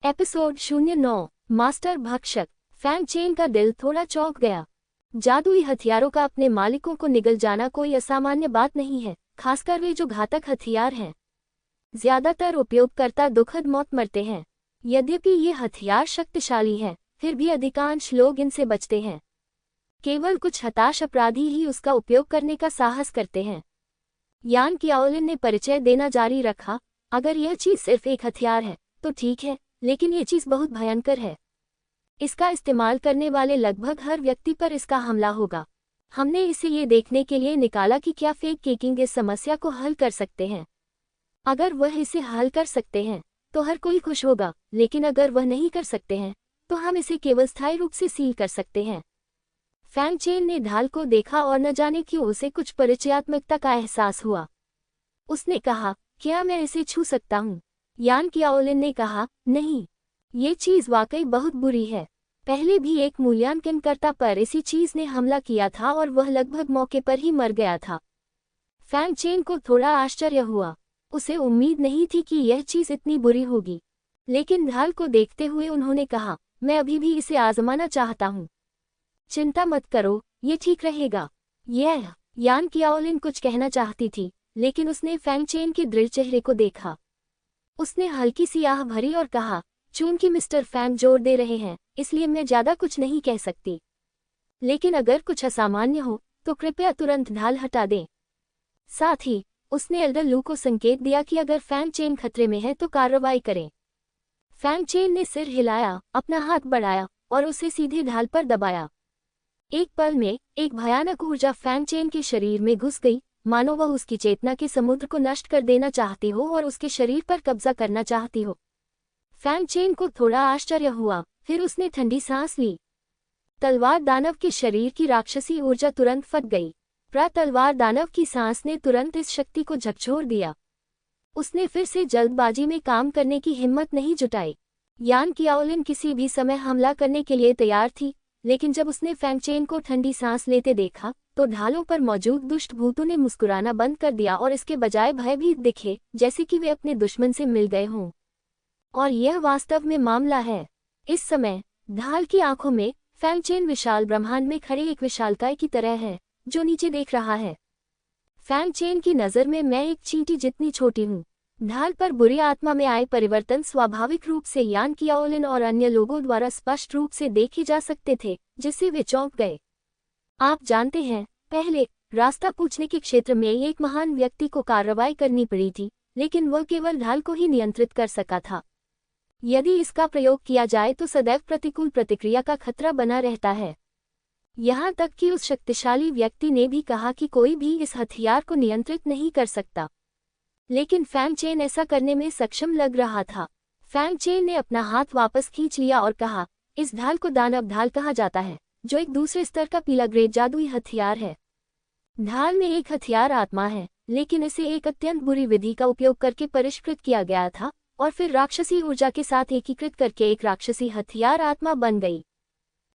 Episode 09 master भक्षक। Fang chain का दिल थोड़ा चौंक गया। जादुई हथियारों का अपने मालिकों को निगल जाना कोई असामान्य बात नहीं है, खासकर वे जो घातक हथियार हैं। ज्यादातर उपयोगकर्ता दुखद मौत मरते हैं। यद्यपि ये हथियार शक्तिशाली हैं, फिर भी अधिकांश लोग इनसे बचते हैं। केवल कुछ हताश अपराधी ही उसका उपयोग करने का साहस करते हैं। यान कियाओलिन ने परिचय देना जारी रखा, अगर यह चीज सिर्फ एक हथियार है तो ठीक है, लेकिन ये चीज बहुत भयंकर है। इसका इस्तेमाल करने वाले लगभग हर व्यक्ति पर इसका हमला होगा। हमने इसे ये देखने के लिए निकाला कि क्या फेक केकिंग इस समस्या को हल कर सकते हैं। अगर वह इसे हल कर सकते हैं तो हर कोई खुश होगा, लेकिन अगर वह नहीं कर सकते हैं तो हम इसे केवल स्थायी रूप से सील कर सकते हैं। फैंग चेन ने ढाल को देखा और न जाने क्यों उसे कुछ परिचयात्मकता का एहसास हुआ। उसने कहा, क्या मैं इसे छू सकता हूँ? यान कियाओलिन ने कहा, नहीं, ये चीज वाकई बहुत बुरी है। पहले भी एक मूल्यांकनकर्ता पर इसी चीज ने हमला किया था और वह लगभग मौके पर ही मर गया था। फैंग चेन को थोड़ा आश्चर्य हुआ। उसे उम्मीद नहीं थी कि यह चीज इतनी बुरी होगी, लेकिन ढाल को देखते हुए उन्होंने कहा, मैं अभी भी इसे आजमाना चाहता हूँ। चिंता मत करो, ये ठीक रहेगा। यान कियाओलिन कुछ कहना चाहती थी, लेकिन उसने फैंग चेन के दृढ़ चेहरे को देखा। उसने हल्की सी आह भरी और कहा, चूंकि मिस्टर फैंग जोर दे रहे हैं, इसलिए मैं ज्यादा कुछ नहीं कह सकती। लेकिन अगर कुछ असामान्य हो तो कृपया तुरंत ढाल हटा दें। साथ ही उसने एल्डर लू को संकेत दिया कि अगर फैंग चेन खतरे में है तो कार्रवाई करें। फैंग चेन ने सिर हिलाया, अपना हाथ बढ़ाया और उसे सीधे ढाल पर दबाया। एक पल में एक भयानक ऊर्जा फैंग चेन के शरीर में घुस गई, मानो वह उसकी चेतना के समुद्र को नष्ट कर देना चाहती हो और उसके शरीर पर कब्जा करना चाहती हो। फैंग चेन को थोड़ा आश्चर्य हुआ, फिर उसने ठंडी सांस ली। तलवार दानव के शरीर की राक्षसी ऊर्जा तुरंत फट गई। तलवार दानव की सांस ने तुरंत इस शक्ति को झकझोर दिया। उसने फिर से जल्दबाजी में काम करने की हिम्मत नहीं जुटाई। यान कियाओलिन किसी भी समय हमला करने के लिए तैयार थी, लेकिन जब उसने फैंग चेन को ठंडी सांस लेते देखा तो ढालों पर मौजूद दुष्ट भूतों ने मुस्कुराना बंद कर दिया और इसके बजाय भयभीत दिखे, जैसे कि वे अपने दुश्मन से मिल गए हों। और यह वास्तव में मामला है। इस समय ढाल की आंखों में फैंग चेन विशाल ब्रह्मांड में खड़े एक विशालकाय की तरह है, जो नीचे देख रहा है। फैंग चेन की नज़र में मैं एक चींटी जितनी छोटी हूँ। ढाल पर बुरी आत्मा में आए परिवर्तन स्वाभाविक रूप से यान कियाओलिन और अन्य लोगों द्वारा स्पष्ट रूप से देखे जा सकते थे, जिससे वे चौंक गए। आप जानते हैं, पहले रास्ता पूछने के क्षेत्र में एक महान व्यक्ति को कार्रवाई करनी पड़ी थी, लेकिन वह केवल ढाल को ही नियंत्रित कर सका था। यदि इसका प्रयोग किया जाए तो सदैव प्रतिकूल प्रतिक्रिया का खतरा बना रहता है। यहाँ तक कि उस शक्तिशाली व्यक्ति ने भी कहा कि कोई भी इस हथियार को नियंत्रित नहीं कर सकता। लेकिन फैंग चेन ऐसा करने में सक्षम लग रहा था। फैंग चेन ने अपना हाथ वापस खींच लिया और कहा, इस ढाल को दानव ढाल कहा जाता है, जो एक दूसरे स्तर का पीला ग्रेड जादुई हथियार है। ढाल में एक हथियार आत्मा है, लेकिन इसे एक अत्यंत बुरी विधि का उपयोग करके परिष्कृत किया गया था और फिर राक्षसी ऊर्जा के साथ एकीकृत करके एक राक्षसी हथियार आत्मा बन गई।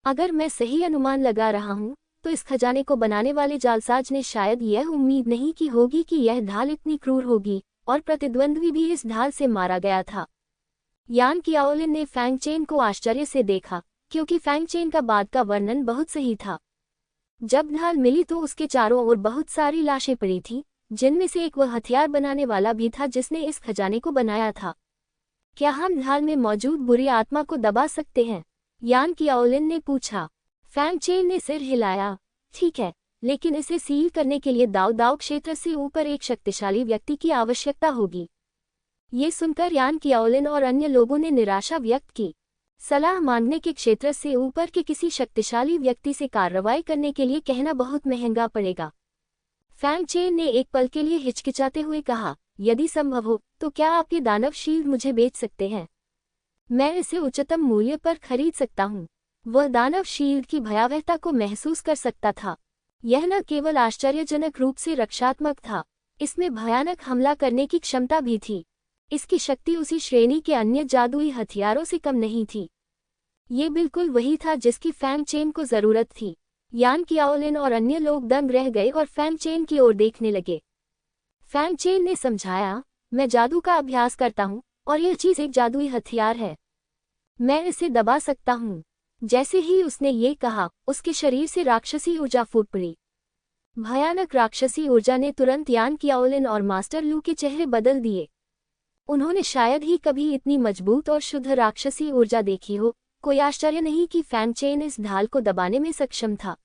अगर मैं सही अनुमान लगा रहा हूँ तो इस खजाने को बनाने वाले जालसाज ने शायद यह उम्मीद नहीं की होगी कि यह ढाल इतनी क्रूर होगी, और प्रतिद्वंद्वी भी इस ढाल से मारा गया था। यान कियाओलिन ने फैंग चेन को आश्चर्य से देखा, क्योंकि फैंग चेन का बाद का वर्णन बहुत सही था। जब ढाल मिली तो उसके चारों ओर बहुत सारी लाशें पड़ी थीं, जिनमें से एक वह हथियार बनाने वाला भी था जिसने इस खजाने को बनाया था। क्या हम ढाल में मौजूद बुरी आत्मा को दबा सकते हैं? यान कियाओलिन ने पूछा। फैंग चेन ने सिर हिलाया, ठीक है, लेकिन इसे सील करने के लिए दाव क्षेत्र से ऊपर एक शक्तिशाली व्यक्ति की आवश्यकता होगी। ये सुनकर यान कियाओलिन और अन्य लोगों ने निराशा व्यक्त की। सलाह मांगने के क्षेत्र से ऊपर के किसी शक्तिशाली व्यक्ति से कार्रवाई करने के लिए कहना बहुत महंगा पड़ेगा। फैंग चेन ने एक पल के लिए हिचकिचाते हुए कहा, यदि संभव हो तो क्या आप ये दानव शील्ड मुझे बेच सकते हैं? मैं इसे उच्चतम मूल्य पर खरीद सकता हूँ। वह दानव शील्ड की भयावहता को महसूस कर सकता था। यह न केवल आश्चर्यजनक रूप से रक्षात्मक था, इसमें भयानक हमला करने की क्षमता भी थी। इसकी शक्ति उसी श्रेणी के अन्य जादुई हथियारों से कम नहीं थी। ये बिल्कुल वही था जिसकी फैंग चेन को जरूरत थी। यान कियाओलिन और अन्य लोग दंग रह गए और फैंग चेन की ओर देखने लगे। फैंग चेन ने समझाया, मैं जादू का अभ्यास करता हूँ और यह चीज एक जादुई हथियार है। मैं इसे दबा सकता हूँ। जैसे ही उसने ये कहा, उसके शरीर से राक्षसी ऊर्जा फूट पड़ी। भयानक राक्षसी ऊर्जा ने तुरंत यान कियाओलिन और मास्टर लू के चेहरे बदल दिए। उन्होंने शायद ही कभी इतनी मजबूत और शुद्ध राक्षसी ऊर्जा देखी हो। कोई आश्चर्य नहीं कि फैंग चेन इस ढाल को दबाने में सक्षम था।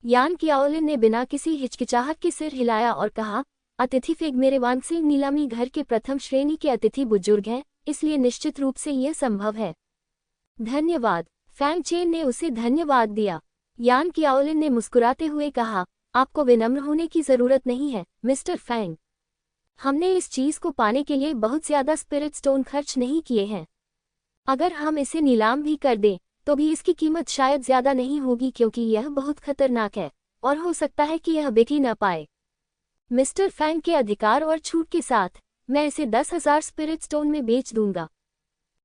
यान कियाओलिन ने बिना किसी हिचकिचाहट के सिर हिलाया और कहा, अतिथि फेग मेरे वांगसिंग नीलामी घर के प्रथम श्रेणी के अतिथि बुजुर्ग हैं, इसलिए निश्चित रूप से यह संभव है। धन्यवाद। फैंग चेन ने उसे धन्यवाद दिया। यान कियाओलिन ने मुस्कुराते हुए कहा, आपको विनम्र होने की जरूरत नहीं है, मिस्टर फैंग। हमने इस चीज को पाने के लिए बहुत ज्यादा स्पिरिट स्टोन खर्च नहीं किए हैं। अगर हम इसे नीलाम भी कर दें, तो भी इसकी कीमत शायद ज्यादा नहीं होगी क्योंकि यह बहुत खतरनाक है और हो सकता है कि यह बिक ही न पाए। मिस्टर फैंग के अधिकार और छूट के साथ मैं इसे 10,000 स्पिरिट स्टोन में बेच दूंगा।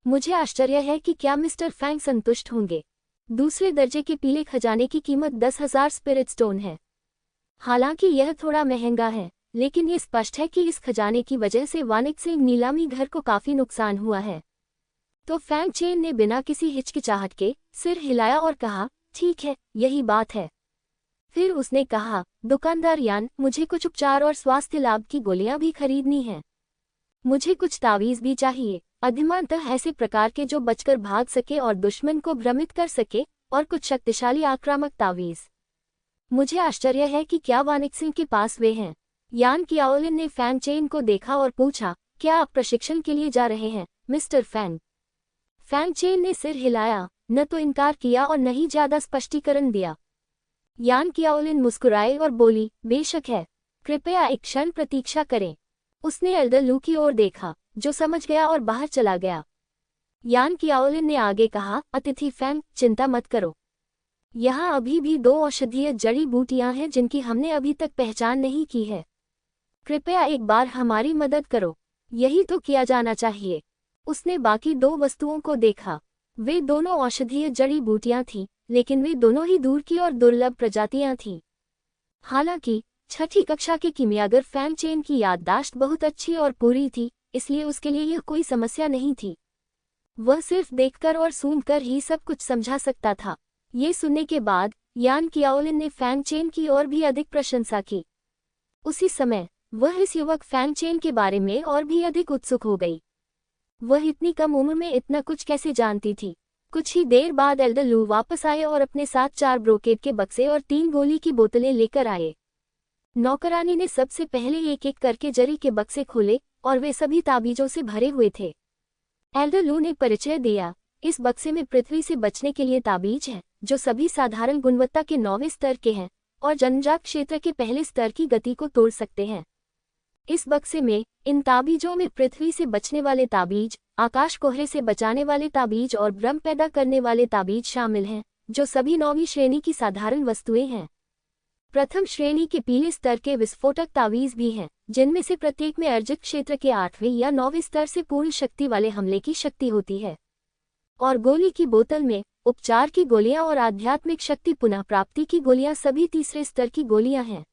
मुझे आश्चर्य है कि क्या मिस्टर फैंग संतुष्ट होंगे। दूसरे दर्जे के पीले खजाने की कीमत 10,000 स्पिरिट स्टोन है। हालांकि यह थोड़ा महंगा है, लेकिन ये स्पष्ट है कि इस खजाने की वजह से वानिकसिंग नीलामी घर को काफी नुकसान हुआ है। तो फैंग चेन ने बिना किसी हिचकिचाहट के सिर हिलाया और कहा, ठीक है, यही बात है। फिर उसने कहा, दुकानदार यान, मुझे कुछ उपचार और स्वास्थ्य लाभ की गोलियां भी खरीदनी हैं। मुझे कुछ तावीज भी चाहिए, अधिमानतः ऐसे प्रकार के जो बचकर भाग सके और दुश्मन को भ्रमित कर सके, और कुछ शक्तिशाली आक्रामक तावीज। मुझे आश्चर्य है कि क्या वानिकसिंग के पास वे हैं। यान कियाओलिन ने फैंग चेन को देखा और पूछा, क्या आप प्रशिक्षण के लिए जा रहे हैं, मिस्टर फैंग? फैंग चेन ने सिर हिलाया, न तो इनकार किया और न ही ज्यादा स्पष्टीकरण दिया। यान कियाओलिन मुस्कुराए और बोली, बेशक है, कृपया एक क्षण प्रतीक्षा करें। उसने एल्डर लू की ओर देखा, जो समझ गया और बाहर चला गया। यान कियाओलिन ने आगे कहा, अतिथि फैंग, चिंता मत करो। यहाँ अभी भी 2 औषधीय जड़ी बूटियां हैं जिनकी हमने अभी तक पहचान नहीं की है। कृपया एक बार हमारी मदद करो। यही तो किया जाना चाहिए। उसने बाकी 2 वस्तुओं को देखा। वे दोनों औषधीय जड़ी बूटियां थीं, लेकिन वे दोनों ही दूर की और दुर्लभ प्रजातियां थीं। हालांकि 6ठी कक्षा के कीमियागर फैंग चेन की याददाश्त बहुत अच्छी और पूरी थी, इसलिए उसके लिए यह कोई समस्या नहीं थी। वह सिर्फ देखकर और सूंघकर ही सब कुछ समझा सकता था। ये सुनने के बाद यान कियाओलिन ने फैंग चेन की और भी अधिक प्रशंसा की। उसी समय वह इस युवक फैंग चेन के बारे में और भी अधिक उत्सुक हो गई। वह इतनी कम उम्र में इतना कुछ कैसे जानती थी। कुछ ही देर बाद एल्डर लू वापस आए और अपने साथ 4 ब्रोकेट के बक्से और 3 गोली की बोतलें लेकर आए। नौकरानी ने सबसे पहले एक एक करके जरी के बक्से खोले और वे सभी ताबीजों से भरे हुए थे। एल्डर लू ने परिचय दिया, इस बक्से में पृथ्वी से बचने के लिए ताबीज हैं, जो सभी साधारण गुणवत्ता के 9वें स्तर के हैं और जन्मजात क्षेत्र के पहले स्तर की गति को तोड़ सकते हैं। इस बक्से में इन ताबीजों में पृथ्वी से बचने वाले ताबीज, आकाश कोहरे से बचाने वाले ताबीज और भ्रम पैदा करने वाले ताबीज शामिल हैं, जो सभी 9वीं श्रेणी की साधारण वस्तुएं हैं। प्रथम श्रेणी के पीले स्तर के विस्फोटक तावीज भी हैं, जिनमें से प्रत्येक में अर्जित क्षेत्र के 8वें या 9वें स्तर से पूर्ण शक्ति वाले हमले की शक्ति होती है। और गोली की बोतल में उपचार की गोलियां और आध्यात्मिक शक्ति पुनः प्राप्ति की गोलियां सभी तीसरे स्तर की गोलियां हैं।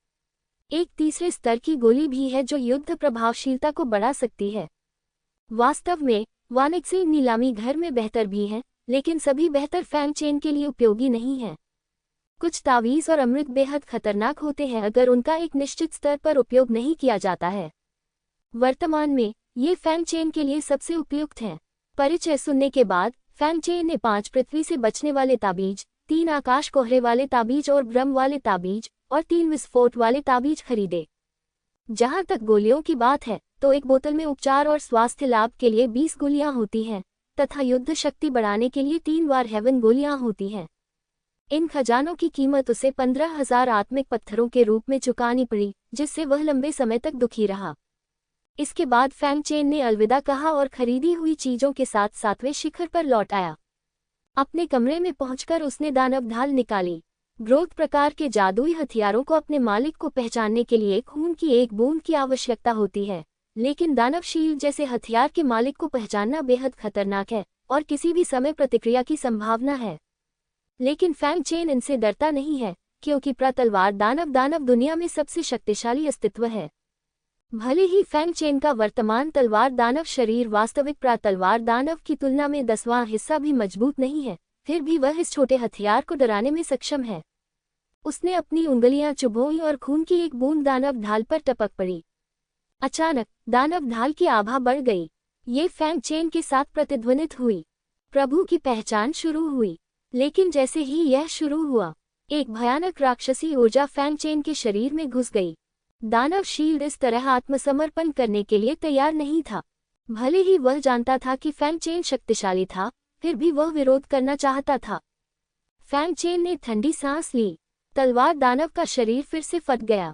एक तीसरे स्तर की गोली भी है जो युद्ध प्रभावशीलता को बढ़ा सकती है। वास्तव में वानिकसिंग नीलामी घर में बेहतर भी हैं, लेकिन सभी बेहतर फैंग चेन के लिए उपयोगी नहीं हैं। कुछ तावीज और अमृत बेहद खतरनाक होते हैं अगर उनका एक निश्चित स्तर पर उपयोग नहीं किया जाता है। वर्तमान में ये फैंग चेन के लिए सबसे उपयुक्त हैं। परिचय सुनने के बाद फैंग चेन ने 5 पृथ्वी से बचने वाले ताबीज, 3 आकाश कोहरे वाले ताबीज और भ्रम वाले ताबीज और 3 विस्फोट वाले ताबीज खरीदे। जहां तक गोलियों की बात है, तो एक बोतल में उपचार और स्वास्थ्य लाभ के लिए 20 गोलियां होती हैं, तथा युद्ध शक्ति बढ़ाने के लिए 3 बार हेवन गोलियां होती हैं। इन खजानों की कीमत उसे 15,000 आत्मिक पत्थरों के रूप में चुकानी पड़ी, जिससे वह लंबे समय तक दुखी रहा। इसके बाद फैंग चेन ने अलविदा कहा और खरीदी हुई चीजों के साथ 7वें शिखर पर लौट आया। अपने कमरे में पहुंचकर उसने दानव ढाल निकाली। ग्रोथ प्रकार के जादुई हथियारों को अपने मालिक को पहचानने के लिए खून की एक बूंद की आवश्यकता होती है, लेकिन दानव शील्ड जैसे हथियार के मालिक को पहचानना बेहद खतरनाक है और किसी भी समय प्रतिक्रिया की संभावना है। लेकिन फैंग चेन इनसे डरता नहीं है, क्योंकि प्रतलवार दानव दुनिया में सबसे शक्तिशाली अस्तित्व है। भले ही फैंग चेन का वर्तमान तलवार दानव शरीर वास्तविक तलवार दानव की तुलना में 10वां हिस्सा भी मजबूत नहीं है, फिर भी वह इस छोटे हथियार को डराने में सक्षम है। उसने अपनी उंगलियां चुभोई और खून की एक बूंद दानव ढाल पर टपक पड़ी। अचानक दानव ढाल की आभा बढ़ गई। ये फैंग चेन के साथ प्रतिध्वनित हुई। प्रभु की पहचान शुरू हुई। लेकिन जैसे ही यह शुरू हुआ, एक भयानक राक्षसी ऊर्जा फैंग चेन के शरीर में घुस गई। दानव शील्ड इस तरह आत्मसमर्पण करने के लिए तैयार नहीं था। भले ही वह जानता था कि फैंग चेन शक्तिशाली था, फिर भी वह विरोध करना चाहता था। फैंग चेन ने ठंडी सांस ली। तलवार दानव का शरीर फिर से फट गया।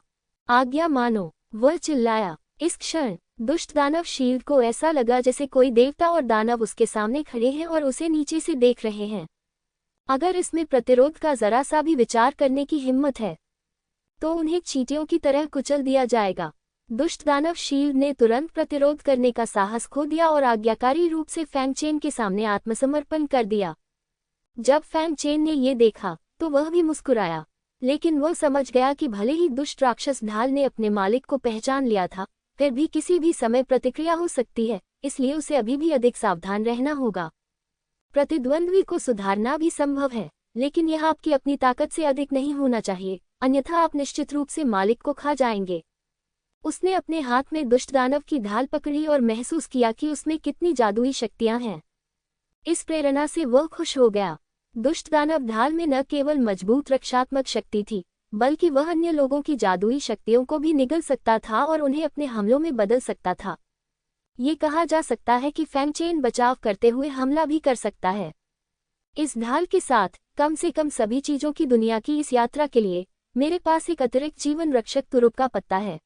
आज्ञा मानो, वह चिल्लाया। इस क्षण दुष्ट दानव शील्ड को ऐसा लगा जैसे कोई देवता और दानव उसके सामने खड़े हैं और उसे नीचे से देख रहे हैं। अगर इसमें प्रतिरोध का जरा सा भी विचार करने की हिम्मत है तो उन्हें चींटियों की तरह कुचल दिया जाएगा। दुष्ट दानव शील्ड ने तुरंत प्रतिरोध करने का साहस खो दिया और आज्ञाकारी रूप से फैंग चेन के सामने आत्मसमर्पण कर दिया। जब फैंग चेन ने ये देखा तो वह भी मुस्कुराया, लेकिन वह समझ गया कि भले ही दुष्ट राक्षस ढाल ने अपने मालिक को पहचान लिया था, फिर भी किसी भी समय प्रतिक्रिया हो सकती है, इसलिए उसे अभी भी अधिक सावधान रहना होगा। प्रतिद्वंद्वी को सुधारना भी संभव है, लेकिन यह आपकी अपनी ताकत से अधिक नहीं होना चाहिए, अन्यथा आप निश्चित रूप से मालिक को खा जाएंगे। उसने अपने हाथ में दुष्ट दानव की ढाल पकड़ी और महसूस किया कि उसमें कितनी जादुई शक्तियां हैं। इस प्रेरणा से वह खुश हो गया। दुष्ट दानव ढाल में न केवल मजबूत रक्षात्मक शक्ति थी, बल्कि वह अन्य लोगों की जादुई शक्तियों को भी निगल सकता था और उन्हें अपने हमलों में बदल सकता था। ये कहा जा सकता है कि फैंग चेन बचाव करते हुए हमला भी कर सकता है। इस ढाल के साथ कम से कम सभी चीजों की दुनिया की इस यात्रा के लिए मेरे पास एक अतिरिक्त जीवन रक्षक तुरुप का पत्ता है।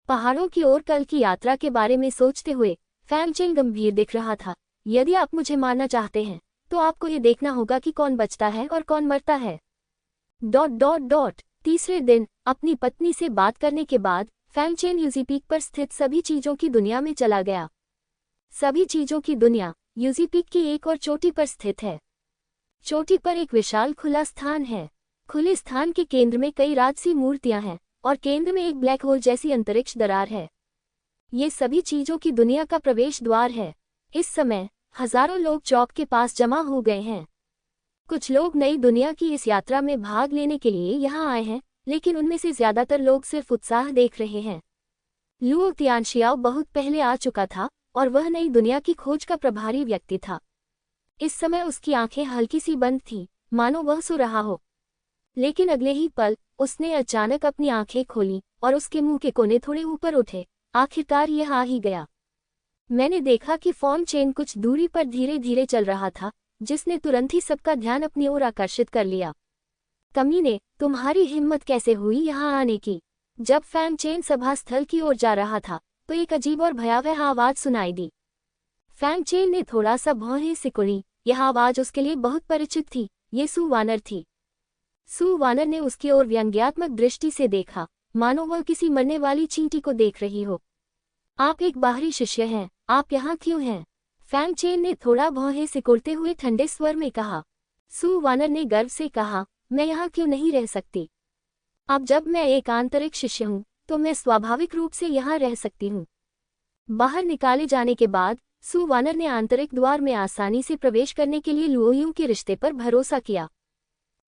पहाड़ों की ओर कल की यात्रा के बारे में सोचते हुए फैंग चेन गंभीर दिख रहा था। यदि आप मुझे मारना चाहते हैं तो आपको ये देखना होगा कि कौन बचता है और कौन मरता है। ... तीसरे दिन अपनी पत्नी से बात करने के बाद फैंग चेन यूजी पीक पर स्थित सभी चीजों की दुनिया में चला गया। सभी चीजों की दुनिया यूजी पीक की एक और चोटी पर स्थित है। चोटी पर एक विशाल खुला स्थान है। खुले स्थान के केंद्र में कई राजसी मूर्तियां हैं और केंद्र में एक ब्लैक होल जैसी अंतरिक्ष दरार है। ये सभी चीजों की दुनिया का प्रवेश द्वार है। इस समय हजारों लोग चौक के पास जमा हो गए हैं। कुछ लोग नई दुनिया की इस यात्रा में भाग लेने के लिए यहाँ आए हैं, लेकिन उनमें से ज्यादातर लोग सिर्फ उत्साह देख रहे हैं। लुओ तियानशियाओ बहुत पहले आ चुका था और वह नई दुनिया की खोज का प्रभारी व्यक्ति था। इस समय उसकी आंखें हल्की सी बंद थीं, मानो वह सो रहा हो। लेकिन अगले ही पल उसने अचानक अपनी आंखें खोलीं और उसके मुंह के कोने थोड़े ऊपर उठे। आखिरकार यह आ ही गया। मैंने देखा कि फैंग चेन कुछ दूरी पर धीरे धीरे चल रहा था, जिसने तुरंत ही सबका ध्यान अपनी ओर आकर्षित कर लिया। कमीने, तुम्हारी हिम्मत कैसे हुई यहाँ आने की? जब फैंग चेन सभा स्थल की ओर जा रहा था तो एक अजीब और भयावह आवाज सुनाई दी। फैंग चेन ने थोड़ा सा भौहें सिकुड़ी। यह आवाज उसके लिए बहुत परिचित थी। ये सू वानर थी। सू वानर ने उसकी ओर व्यंग्यात्मक दृष्टि से देखा, मानो वह किसी मरने वाली चींटी को देख रही हो। आप एक बाहरी शिष्य हैं, आप यहाँ क्यों हैं? फैंग चेन ने थोड़ा भौहें सिकुड़ते हुए ठंडे स्वर में कहा। सू वानर ने गर्व से कहा, मैं यहाँ क्यों नहीं रह सकती? अब जब मैं एक आंतरिक शिष्य हूँ तो मैं स्वाभाविक रूप से यहाँ रह सकती हूँ। बाहर निकाले जाने के बाद सू वानर ने आंतरिक द्वार में आसानी से प्रवेश करने के लिए लुओयू के रिश्ते पर भरोसा किया।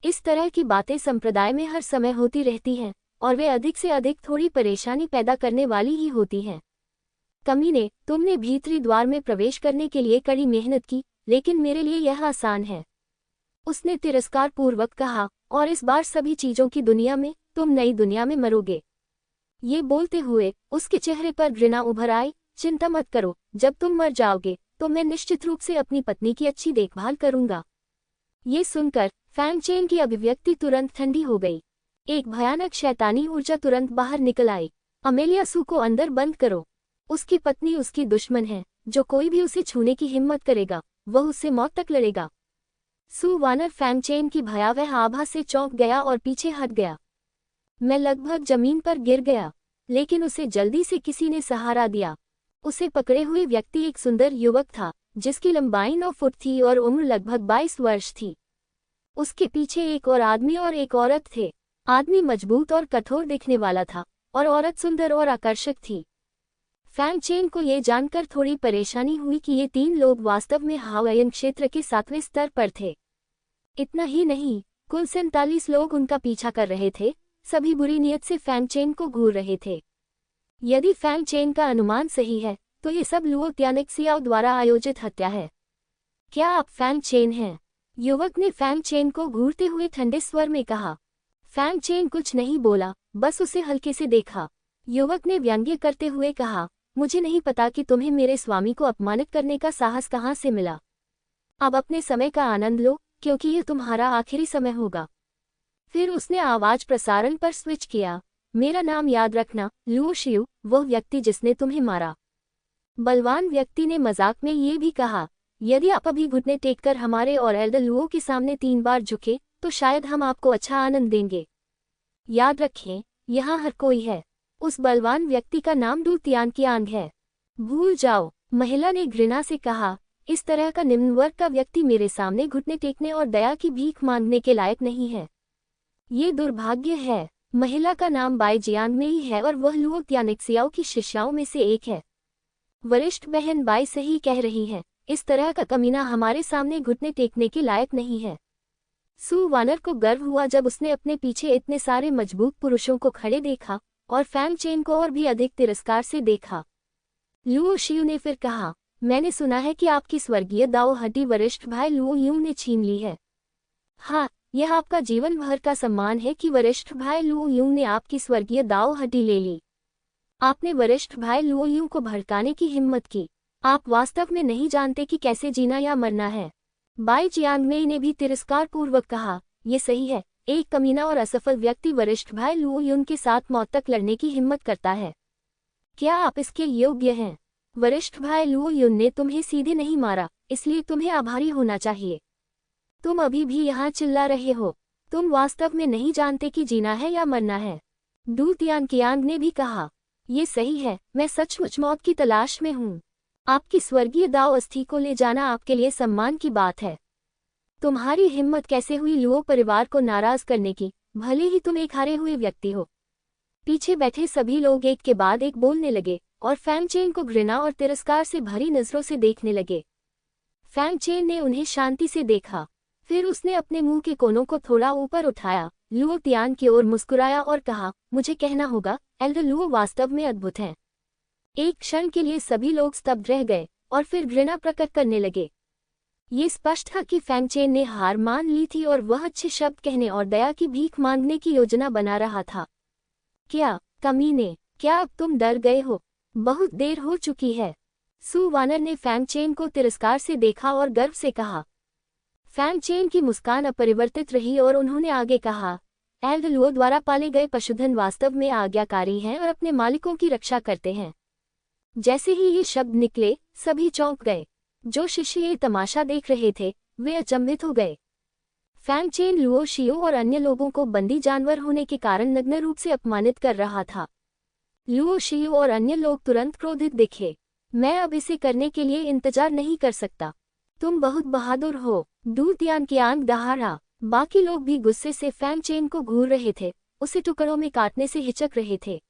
इस तरह की बातें संप्रदाय में हर समय होती रहती हैं और वे अधिक से अधिक थोड़ी परेशानी पैदा करने वाली ही होती हैं। कमीने, तुमने भीतरी द्वार में प्रवेश करने के लिए कड़ी मेहनत की, लेकिन मेरे लिए यह आसान है, उसने तिरस्कार पूर्वक कहा, और इस बार सभी चीजों की दुनिया में तुम नई दुनिया में मरोगे। ये बोलते हुए उसके चेहरे पर घृणा उभर आई। चिंता मत करो, जब तुम मर जाओगे तो मैं निश्चित रूप से अपनी पत्नी की अच्छी देखभाल करूंगा। ये सुनकर फैंग चेन की अभिव्यक्ति तुरंत ठंडी हो गई। एक भयानक शैतानी ऊर्जा तुरंत बाहर निकल आई। अमेलिया सू को अंदर बंद करो। उसकी पत्नी उसकी दुश्मन है। जो कोई भी उसे छूने की हिम्मत करेगा वह उससे मौत तक लड़ेगा। सू वानर फैंग चेन की भयावह आभा से चौंक गया और पीछे हट गया। मैं लगभग जमीन पर गिर गया, लेकिन उसे जल्दी से किसी ने सहारा दिया। उसे पकड़े हुए व्यक्ति एक सुंदर युवक था, जिसकी लंबाई 9 फुट थी और उम्र लगभग 22 वर्ष थी। उसके पीछे एक और आदमी और एक औरत थे। आदमी मजबूत और कठोर दिखने वाला था और औरत सुंदर और आकर्षक थी। फैंग चेन को ये जानकर थोड़ी परेशानी हुई कि ये 3 लोग वास्तव में हावायन क्षेत्र के 7वें स्तर पर थे। इतना ही नहीं, कुल 47 लोग उनका पीछा कर रहे थे, सभी बुरी नीयत से फैंग चेन को घूर रहे थे। यदि फैंग चेन का अनुमान सही है, तो ये सब लुओ त्यानिक्सियाओ द्वारा आयोजित हत्या है। क्या आप फैंग चेन हैं? युवक ने फैंग चेन को घूरते हुए ठंडे स्वर में कहा। फैंग चेन कुछ नहीं बोला, बस उसे हल्के से देखा। युवक ने व्यंग्य करते हुए कहा, मुझे नहीं पता कि तुम्हें मेरे स्वामी को अपमानित करने का साहस कहाँ से मिला। अब अपने समय का आनंद लो, क्योंकि यह तुम्हारा आखिरी समय होगा। फिर उसने आवाज प्रसारण पर स्विच किया। मेरा नाम याद रखना, लुओ शियू, वह व्यक्ति जिसने तुम्हें मारा। बलवान व्यक्ति ने मजाक में ये भी कहा, यदि आप अभी घुटने टेककर हमारे और एल्डर लुओ के सामने 3 बार झुके, तो शायद हम आपको अच्छा आनंद देंगे। याद रखें, यहाँ हर कोई है। उस बलवान व्यक्ति का नाम डू तियानकियांग है। भूल जाओ, महिला ने घृणा से कहा। इस तरह का निम्न वर्ग का व्यक्ति मेरे सामने घुटने टेकने और दया की भीख मांगने के लायक नहीं है। ये दुर्भाग्य है। महिला का नाम बाई जियांगमेई है और वह लुओ त्यानिक्सियाओ की शिष्याओं में से एक है। वरिष्ठ बहन बाई सही कह रही है, इस तरह का कमीना हमारे सामने घुटने टेकने के लायक नहीं है। सु वानर को गर्व हुआ जब उसने अपने पीछे इतने सारे मजबूत पुरुषों को खड़े देखा और फैंग चेन को और भी अधिक तिरस्कार से देखा। लुओ शियू ने फिर कहा, मैंने सुना है कि आपकी स्वर्गीय दाओ हड्डी वरिष्ठ भाई लुओ यूं ने छीन ली है। हाँ, यह आपका जीवन भर का सम्मान है कि वरिष्ठ भाई लुओ यूं ने आपकी स्वर्गीय दाओ हड्डी ले ली। आपने वरिष्ठ भाई लुओ यूं को भड़काने की हिम्मत की। आप वास्तव में नहीं जानते कि कैसे जीना या मरना है। बाई जियांगमेई ने भी तिरस्कार पूर्वक कहा, ये सही है, एक कमीना और असफल व्यक्ति वरिष्ठ भाई लुओ यून के साथ मौत तक लड़ने की हिम्मत करता है। क्या आप इसके योग्य हैं? वरिष्ठ भाई लुओ यून ने तुम्हें सीधे नहीं मारा, इसलिए तुम्हें आभारी होना चाहिए। तुम अभी भी यहाँ चिल्ला रहे हो। तुम वास्तव में नहीं जानते कि जीना है या मरना है। डू तियानकियांग ने भी कहा, ये सही है, मैं सचमुच मौत की तलाश में हूँ। आपकी स्वर्गीय दाव अस्थि को ले जाना आपके लिए सम्मान की बात है। तुम्हारी हिम्मत कैसे हुई लुओ परिवार को नाराज करने की, भले ही तुम एक हारे हुए व्यक्ति हो। पीछे बैठे सभी लोग एक के बाद एक बोलने लगे और फैंग चेन को घृणा और तिरस्कार से भरी नजरों से देखने लगे। फैंग चेन ने उन्हें शांति से देखा, फिर उसने अपने मुंह के कोनों को थोड़ा ऊपर उठाया, लुओ तियान की ओर मुस्कुराया और कहा, मुझे कहना होगा, एल्डर लुओ वास्तव में अद्भुत हैं। एक क्षण के लिए सभी लोग स्तब्ध रह गए और फिर घृणा प्रकट करने लगे। ये स्पष्ट था कि फैंग चेन ने हार मान ली थी और वह अच्छे शब्द कहने और दया की भीख मांगने की योजना बना रहा था। क्या कमीने, क्या अब तुम डर गए हो? बहुत देर हो चुकी है। सु वानर ने फैंग चेन को तिरस्कार से देखा और गर्व से कहा। फैंग चेन की मुस्कान अपरिवर्तित रही और उन्होंने आगे कहा, एल्डर लुओ द्वारा पाले गए पशुधन वास्तव में आज्ञाकारी हैं और अपने मालिकों की रक्षा करते हैं। जैसे ही ये शब्द निकले, सभी चौंक गए। जो शिष्य ये तमाशा देख रहे थे, वे अचंभित हो गए। फैंग चेन लुओ शियो और अन्य लोगों को बंदी जानवर होने के कारण नग्न रूप से अपमानित कर रहा था। लुओ शियो और अन्य लोग तुरंत क्रोधित दिखे। मैं अब इसे करने के लिए इंतजार नहीं कर सकता। तुम बहुत बहादुर हो। डू तियानकियांग दहाड़ा। बाकी लोग भी गुस्से से फैंग चेन को घूर रहे थे, उसे टुकड़ों में काटने से हिचक रहे थे।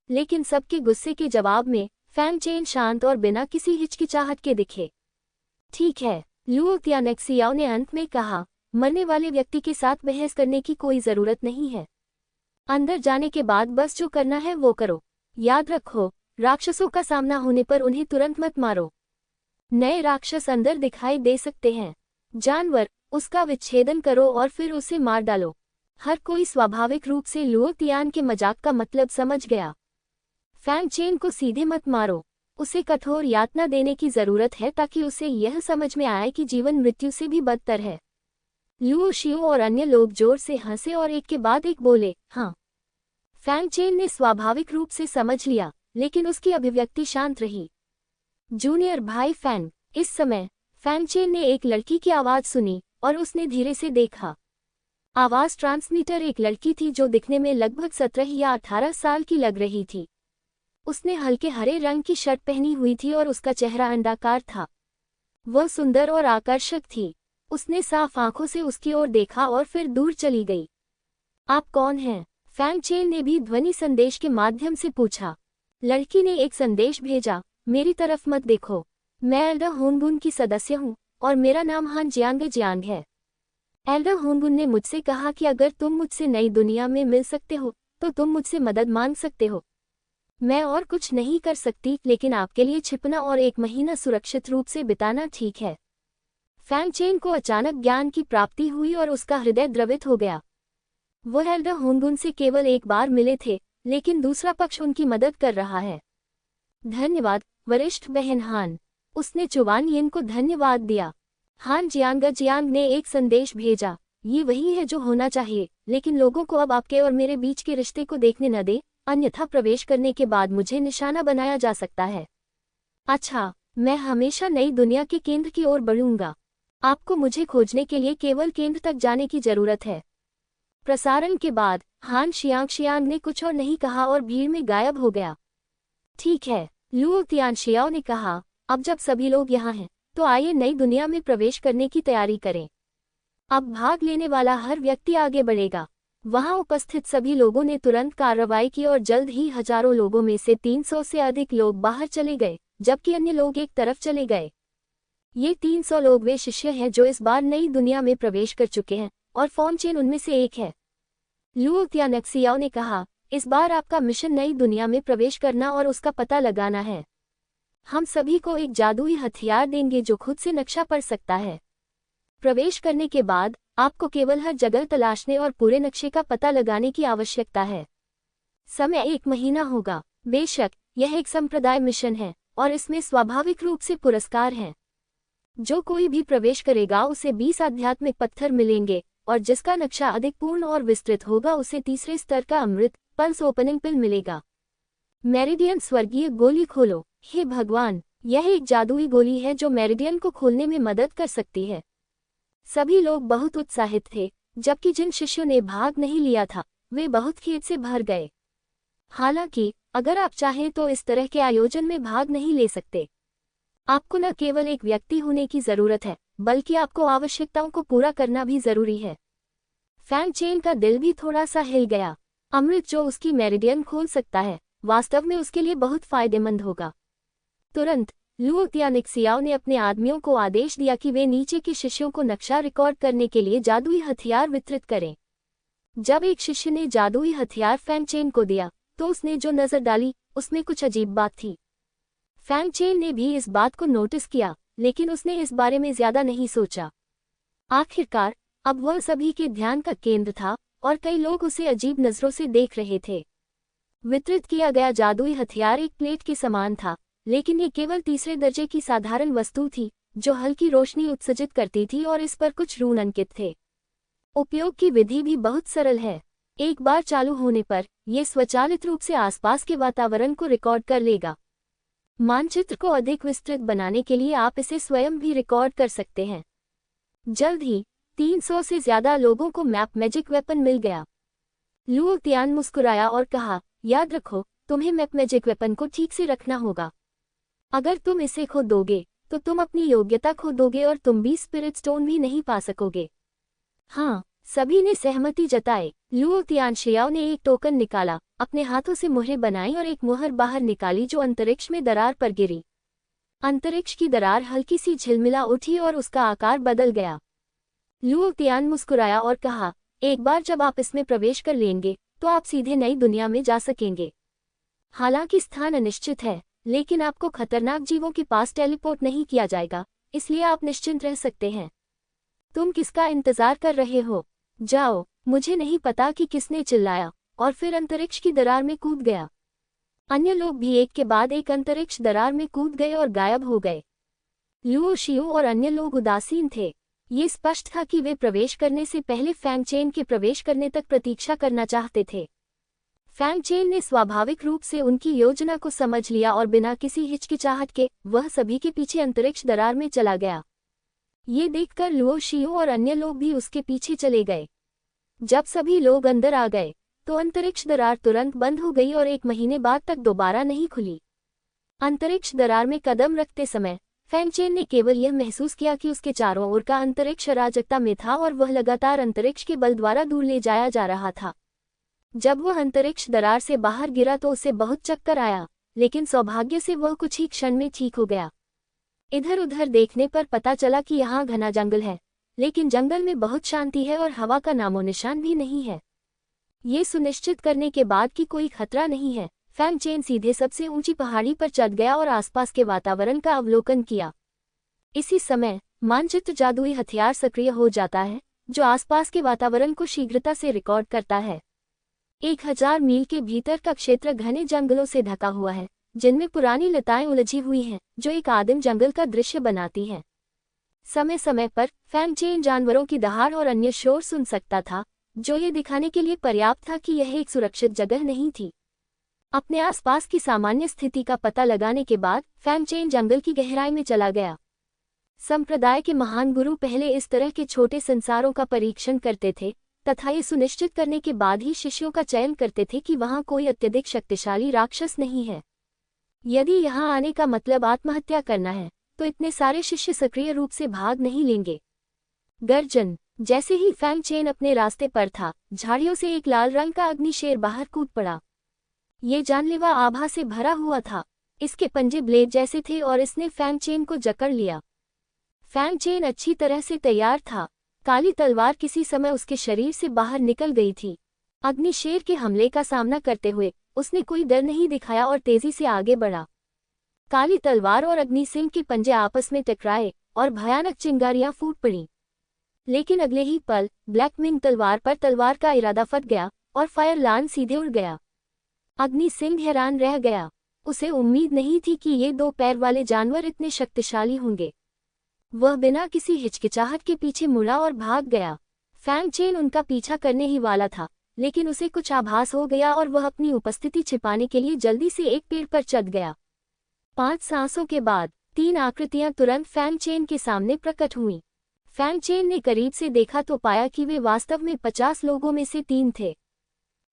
लेकिन सबके गुस्से के जवाब में फैंग चेन शांत और बिना किसी हिचकिचाहट के दिखे। ठीक है, लुओ त्यानिक्सियाओ ने अंत में कहा, मरने वाले व्यक्ति के साथ बहस करने की कोई जरूरत नहीं है। अंदर जाने के बाद बस जो करना है वो करो। याद रखो, राक्षसों का सामना होने पर उन्हें तुरंत मत मारो। नए राक्षस अंदर दिखाई दे सकते हैं। जानवर, उसका विच्छेदन करो और फिर उसे मार डालो। हर कोई स्वाभाविक रूप से लुओ तियान के मजाक का मतलब समझ गया। फैंग चेन को सीधे मत मारो, उसे कठोर यातना देने की जरूरत है ताकि उसे यह समझ में आए कि जीवन मृत्यु से भी बदतर है। लुओ शियो और अन्य लोग जोर से हंसे और एक के बाद एक बोले, हाँ। फैंग चेन ने स्वाभाविक रूप से समझ लिया, लेकिन उसकी अभिव्यक्ति शांत रही। जूनियर भाई फैंग। इस समय फैंग चेन ने एक लड़की की आवाज सुनी और उसने धीरे से देखा। आवाज ट्रांसमीटर एक लड़की थी जो दिखने में लगभग 17 या 18 साल की लग रही थी। उसने हल्के हरे रंग की शर्ट पहनी हुई थी और उसका चेहरा अंडाकार था। वह सुंदर और आकर्षक थी। उसने साफ आंखों से उसकी ओर देखा और फिर दूर चली गई। आप कौन हैं? फैंग चेन ने भी ध्वनि संदेश के माध्यम से पूछा। लड़की ने एक संदेश भेजा, मेरी तरफ मत देखो, मैं एल्डर होनगुन की सदस्य हूँ और मेरा नाम हान जियांग है। एल्डर होनगुन ने मुझसे कहा कि अगर तुम मुझसे नई दुनिया में मिल सकते हो तो तुम मुझसे मदद मांग सकते हो। मैं और कुछ नहीं कर सकती, लेकिन आपके लिए छिपना और 1 महीना सुरक्षित रूप से बिताना ठीक है। फैंग चेन को अचानक ज्ञान की प्राप्ति हुई और उसका हृदय द्रवित हो गया। वो एल्डर होनगुन से केवल एक बार मिले थे, लेकिन दूसरा पक्ष उनकी मदद कर रहा है। धन्यवाद वरिष्ठ बहन हान, उसने चुवान येन को धन्यवाद दिया। हान जियांग ने एक संदेश भेजा, ये वही है जो होना चाहिए, लेकिन लोगों को अब आपके और मेरे बीच के रिश्ते को देखने न दे, अन्यथा प्रवेश करने के बाद मुझे निशाना बनाया जा सकता है। अच्छा, मैं हमेशा नई दुनिया के केंद्र की ओर बढ़ूंगा। आपको मुझे खोजने के लिए केवल केंद्र तक जाने की जरूरत है। प्रसारण के बाद हान शियांग ने कुछ और नहीं कहा और भीड़ में गायब हो गया। ठीक है, लुओ तियानशियाओ ने कहा, अब जब सभी लोग यहाँ हैं तो आइए नई दुनिया में प्रवेश करने की तैयारी करें। अब भाग लेने वाला हर व्यक्ति आगे बढ़ेगा। वहां उपस्थित सभी लोगों ने तुरंत कार्रवाई की और जल्द ही हजारों लोगों में से 300 से अधिक लोग बाहर चले गए, जबकि अन्य लोग एक तरफ चले गए। ये 300 लोग वे शिष्य हैं जो इस बार नई दुनिया में प्रवेश कर चुके हैं और फॉर्मचेन उनमें से एक है। लुओ तियानशियाओ ने कहा, इस बार आपका मिशन नई दुनिया में प्रवेश करना और उसका पता लगाना है। हम सभी को एक जादुई हथियार देंगे जो खुद से नक्शा पढ़ सकता है। प्रवेश करने के बाद आपको केवल हर जगह तलाशने और पूरे नक्शे का पता लगाने की आवश्यकता है। समय 1 महीना होगा। बेशक यह एक संप्रदाय मिशन है और इसमें स्वाभाविक रूप से पुरस्कार हैं। जो कोई भी प्रवेश करेगा उसे 20 आध्यात्मिक पत्थर मिलेंगे और जिसका नक्शा अधिक पूर्ण और विस्तृत होगा उसे तीसरे स्तर का अमृत पल्स ओपनिंग पिल मिलेगा। मेरिडियन स्वर्गीय गोली खोलो। हे भगवान, यह एक जादुई गोली है जो मेरिडियन को खोलने में मदद कर सकती है। सभी लोग बहुत उत्साहित थे, जबकि जिन शिष्यों ने भाग नहीं लिया था वे बहुत खेद से भर गए। हालांकि अगर आप चाहें तो इस तरह के आयोजन में भाग नहीं ले सकते। आपको न केवल एक व्यक्ति होने की जरूरत है, बल्कि आपको आवश्यकताओं को पूरा करना भी जरूरी है। फैंग चेन का दिल भी थोड़ा सा हिल गया। अमृत जो उसकी मेरिडियन खोल सकता है वास्तव में उसके लिए बहुत फायदेमंद होगा। तुरंत लुओ तियानशियाओ ने अपने आदमियों को आदेश दिया कि वे नीचे के शिष्यों को नक्शा रिकॉर्ड करने के लिए जादुई हथियार वितरित करें। जब एक शिष्य ने जादुई हथियार फैंग चेन को दिया तो उसने जो नजर डाली उसमें कुछ अजीब बात थी। फैंग चेन ने भी इस बात को नोटिस किया, लेकिन उसने इस बारे में ज्यादा नहीं सोचा। आखिरकार अब वह सभी के ध्यान का केंद्र था और कई लोग उसे अजीब नजरों से देख रहे थे। वितरित किया गया जादुई हथियार एक प्लेट के समान था, लेकिन ये केवल तीसरे दर्जे की साधारण वस्तु थी जो हल्की रोशनी उत्सर्जित करती थी और इस पर कुछ रून अंकित थे। उपयोग की विधि भी बहुत सरल है। एक बार चालू होने पर यह स्वचालित रूप से आसपास के वातावरण को रिकॉर्ड कर लेगा। मानचित्र को अधिक विस्तृत बनाने के लिए आप इसे स्वयं भी रिकॉर्ड कर सकते हैं। जल्द ही 300 से ज्यादा लोगों को मैप मैजिक वेपन मिल गया। लुओ तियान मुस्कुराया और कहा, याद रखो, तुम्हें मैप मैजिक वेपन को ठीक से रखना होगा। अगर तुम इसे खो दोगे तो तुम अपनी योग्यता खो दोगे और तुम भी स्पिरिट स्टोन भी नहीं पा सकोगे। हाँ, सभी ने सहमति जताई। लुओ तियानशियाओ ने एक टोकन निकाला, अपने हाथों से मुहरें बनाई और एक मुहर बाहर निकाली जो अंतरिक्ष में दरार पर गिरी। अंतरिक्ष की दरार हल्की सी झिलमिला उठी और उसका आकार बदल गया। लुओ तियान मुस्कुराया और कहा, एक बार जब आप इसमें प्रवेश कर लेंगे तो आप सीधे नई दुनिया में जा सकेंगे। हालांकि स्थान अनिश्चित है, लेकिन आपको खतरनाक जीवों के पास टेलीपोर्ट नहीं किया जाएगा, इसलिए आप निश्चिंत रह सकते हैं। तुम किसका इंतजार कर रहे हो? जाओ। मुझे नहीं पता कि किसने चिल्लाया और फिर अंतरिक्ष की दरार में कूद गया। अन्य लोग भी एक के बाद एक अंतरिक्ष दरार में कूद गए और गायब हो गए। लुओ शियो और अन्य लोग उदासीन थे। ये स्पष्ट था कि वे प्रवेश करने से पहले फैंग चेन के प्रवेश करने तक प्रतीक्षा करना चाहते थे। फैंग चेन ने स्वाभाविक रूप से उनकी योजना को समझ लिया और बिना किसी हिचकिचाहट के वह सभी के पीछे अंतरिक्ष दरार में चला गया। ये देखकर लुओ शियो और अन्य लोग भी उसके पीछे चले गए। जब सभी लोग अंदर आ गए तो अंतरिक्ष दरार तुरंत बंद हो गई और 1 महीने बाद तक दोबारा नहीं खुली। अंतरिक्ष दरार में कदम रखते समय फैंग चेन ने केवल यह महसूस किया कि उसके चारों ओर का अंतरिक्ष अराजकता में था और वह लगातार अंतरिक्ष के बल द्वारा दूर ले जाया जा रहा था। जब वह अंतरिक्ष दरार से बाहर गिरा तो उसे बहुत चक्कर आया। लेकिन सौभाग्य से वह कुछ ही क्षण में ठीक हो गया। इधर उधर देखने पर पता चला कि यहाँ घना जंगल है, लेकिन जंगल में बहुत शांति है और हवा का नामो निशान भी नहीं है। ये सुनिश्चित करने के बाद कि कोई खतरा नहीं है, फैंग चेन सीधे सबसे ऊंची पहाड़ी पर चढ़ गया और आसपास के वातावरण का अवलोकन किया। इसी समय मानचित्र जादुई हथियार सक्रिय हो जाता है, जो आसपास के वातावरण को शीघ्रता से रिकॉर्ड करता है। 1000 मील के भीतर का क्षेत्र घने जंगलों से ढका हुआ है, जिनमें पुरानी लताएं उलझी हुई हैं, जो एक आदिम जंगल का दृश्य बनाती हैं। समय समय पर फैंग चेन जानवरों की दहाड़ और अन्य शोर सुन सकता था, जो ये दिखाने के लिए पर्याप्त था कि यह एक सुरक्षित जगह नहीं थी। अपने आसपास की सामान्य स्थिति का पता लगाने के बाद फैंग चेन जंगल की गहराई में चला गया। संप्रदाय के महान गुरु पहले इस तरह के छोटे संसारों का परीक्षण करते थे तथा ये सुनिश्चित करने के बाद ही शिष्यों का चयन करते थे कि वहां कोई अत्यधिक शक्तिशाली राक्षस नहीं है। यदि यहाँ आने का मतलब आत्महत्या करना है, तो इतने सारे शिष्य सक्रिय रूप से भाग नहीं लेंगे। गर्जन। जैसे ही फैंग चेन अपने रास्ते पर था, झाड़ियों से एक लाल रंग का अग्निशेर बाहर कूद पड़ा। ये जानलेवा आभा से भरा हुआ था। इसके पंजे ब्लेड जैसे थे और इसने फैंग चेन को जकड़ लिया। फैंग चेन अच्छी तरह से तैयार था। काली तलवार किसी समय उसके शरीर से बाहर निकल गई थी। अग्निशेर के हमले का सामना करते हुए उसने कोई डर नहीं दिखाया और तेजी से आगे बढ़ा। काली तलवार और अग्निसिंह के पंजे आपस में टकराए और भयानक चिंगारियां फूट पड़ीं। लेकिन अगले ही पल ब्लैकविंग तलवार पर तलवार का इरादा फट गया और फायर लान सीधे उड़ गया। अग्निसिंह हैरान रह गया। उसे उम्मीद नहीं थी कि ये 2 पैर वाले जानवर इतने शक्तिशाली होंगे। वह बिना किसी हिचकिचाहट के पीछे मुड़ा और भाग गया। फैंग चेन उनका पीछा करने ही वाला था, लेकिन उसे कुछ आभास हो गया और वह अपनी उपस्थिति छिपाने के लिए जल्दी से एक पेड़ पर चढ़ गया। 5 सांसों के बाद 3 आकृतियां तुरंत फैंग चेन के सामने प्रकट हुईं। फैंग चेन ने करीब से देखा तो पाया कि वे वास्तव में 50 लोगों में से 3 थे।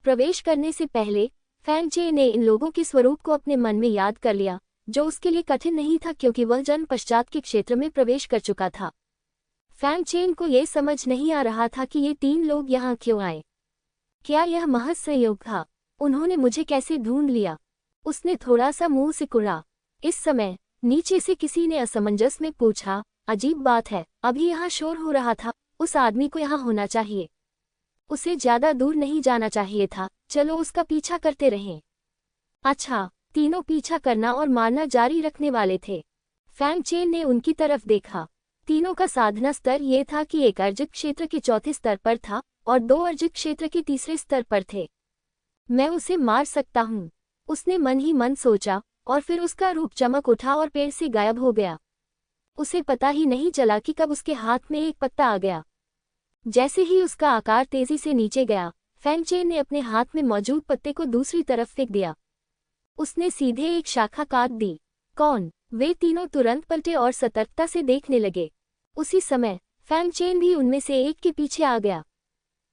प्रवेश करने से पहले फैंग चेन ने इन लोगों के स्वरूप को अपने मन में याद कर लिया, जो उसके लिए कठिन नहीं था क्योंकि वह जन्म पश्चात के क्षेत्र में प्रवेश कर चुका था। फैंग चेन को यह समझ नहीं आ रहा था कि ये 3 लोग यहाँ क्यों आए। क्या यह महज संयोग था? उन्होंने मुझे कैसे ढूंढ लिया? उसने थोड़ा सा मुंह सिकुड़ा। इस समय नीचे से किसी ने असमंजस में पूछा, अजीब बात है, अभी यहाँ शोर हो रहा था, उस आदमी को यहाँ होना चाहिए। उसे ज्यादा दूर नहीं जाना चाहिए था, चलो उसका पीछा करते रहें। अच्छा, तीनों पीछा करना और मारना जारी रखने वाले थे। फैंग चेन ने उनकी तरफ देखा। तीनों का साधना स्तर यह था कि एक अर्जित क्षेत्र के 4थे स्तर पर था और 2 अर्जित क्षेत्र के 3रे स्तर पर थे। मैं उसे मार सकता हूँ, उसने मन ही मन सोचा और फिर उसका रूप चमक उठा और पेड़ से गायब हो गया। उसे पता ही नहीं चला कि कब उसके हाथ में एक पत्ता आ गया। जैसे ही उसका आकार तेजी से नीचे गया, फैंग चेन ने अपने हाथ में मौजूद पत्ते को दूसरी तरफ फेंक दिया। उसने सीधे एक शाखा काट दी। कौन? वे तीनों तुरंत पलटे और सतर्कता से देखने लगे। उसी समय फैंग चेन भी उनमें से एक के पीछे आ गया।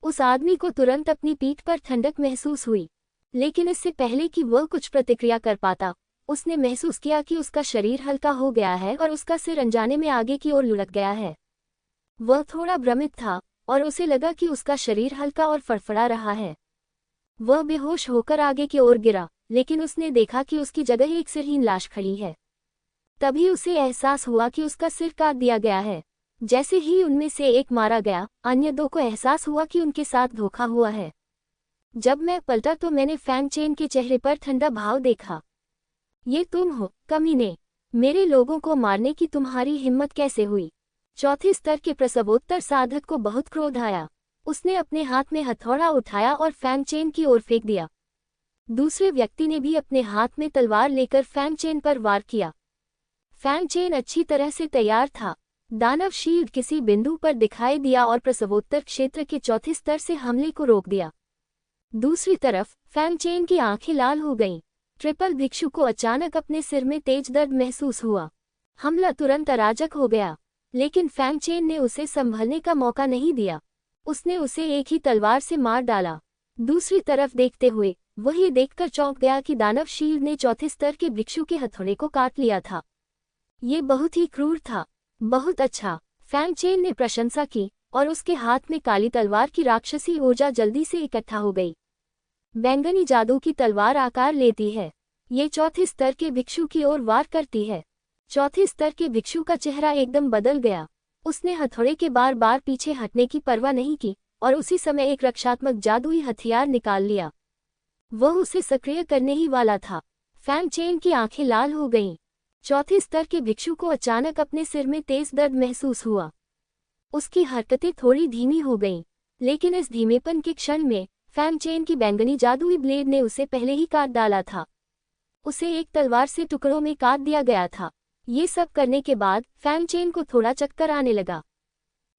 उस आदमी को तुरंत अपनी पीठ पर ठंडक महसूस हुई, लेकिन इससे पहले कि वह कुछ प्रतिक्रिया कर पाता, उसने महसूस किया कि उसका शरीर हल्का हो गया है और उसका सिर अनजाने में आगे की ओर लुढ़क गया है। वह थोड़ा भ्रमित था और उसे लगा कि उसका शरीर हल्का और फड़फड़ा रहा है। वह बेहोश होकर आगे की ओर गिरा, लेकिन उसने देखा कि उसकी जगह एक सिरहीन लाश खड़ी है। तभी उसे एहसास हुआ कि उसका सिर काट दिया गया है। जैसे ही उनमें से एक मारा गया, अन्य 2 को एहसास हुआ कि उनके साथ धोखा हुआ है। जब मैं पलटा तो मैंने फैंग चेन के चेहरे पर ठंडा भाव देखा। ये तुम हो, कमीने? मेरे लोगों को मारने की तुम्हारी हिम्मत कैसे हुई? 4थे स्तर के प्रसवोत्तर साधक को बहुत क्रोध आया। उसने अपने हाथ में हथौड़ा उठाया और फैंग चेन की ओर फेंक दिया। दूसरे व्यक्ति ने भी अपने हाथ में तलवार लेकर फैंग चेन पर वार किया। फैंग चेन अच्छी तरह से तैयार था। दानव शील्ड किसी बिंदु पर दिखाई दिया और प्रसवोत्तर क्षेत्र के 4थे स्तर से हमले को रोक दिया। दूसरी तरफ फैंग चेन की आंखें लाल हो गईं। ट्रिपल भिक्षु को अचानक अपने सिर में तेज दर्द महसूस हुआ। हमला तुरंत अराजक हो गया, लेकिन फैंग चेन ने उसे संभलने का मौका नहीं दिया। उसने उसे एक ही तलवार से मार डाला। दूसरी तरफ देखते हुए वह ये देखकर चौंक गया कि दानव शील्ड ने 4थे स्तर के भिक्षु के हथौड़े को काट लिया था। ये बहुत ही क्रूर था। बहुत अच्छा, फैंग चेन ने प्रशंसा की और उसके हाथ में काली तलवार की राक्षसी ऊर्जा जल्दी से इकट्ठा हो गई। बैंगनी जादू की तलवार आकार लेती है। ये चौथे स्तर के भिक्षु की ओर वार करती है। चौथे स्तर के भिक्षु का चेहरा एकदम बदल गया। उसने हथौड़े के बार बार पीछे हटने की परवाह नहीं की और उसी समय एक रक्षात्मक जादुई हथियार निकाल लिया। वह उसे सक्रिय करने ही वाला था। फैंग चेन की आंखें लाल हो गईं। चौथे स्तर के भिक्षु को अचानक अपने सिर में तेज दर्द महसूस हुआ। उसकी हरकतें थोड़ी धीमी हो गईं, लेकिन इस धीमेपन के क्षण में फैंग चेन की बैंगनी जादुई ब्लेड ने उसे पहले ही काट डाला था। उसे एक तलवार से टुकड़ों में काट दिया गया था। ये सब करने के बाद फैंग चेन को थोड़ा चक्कर आने लगा।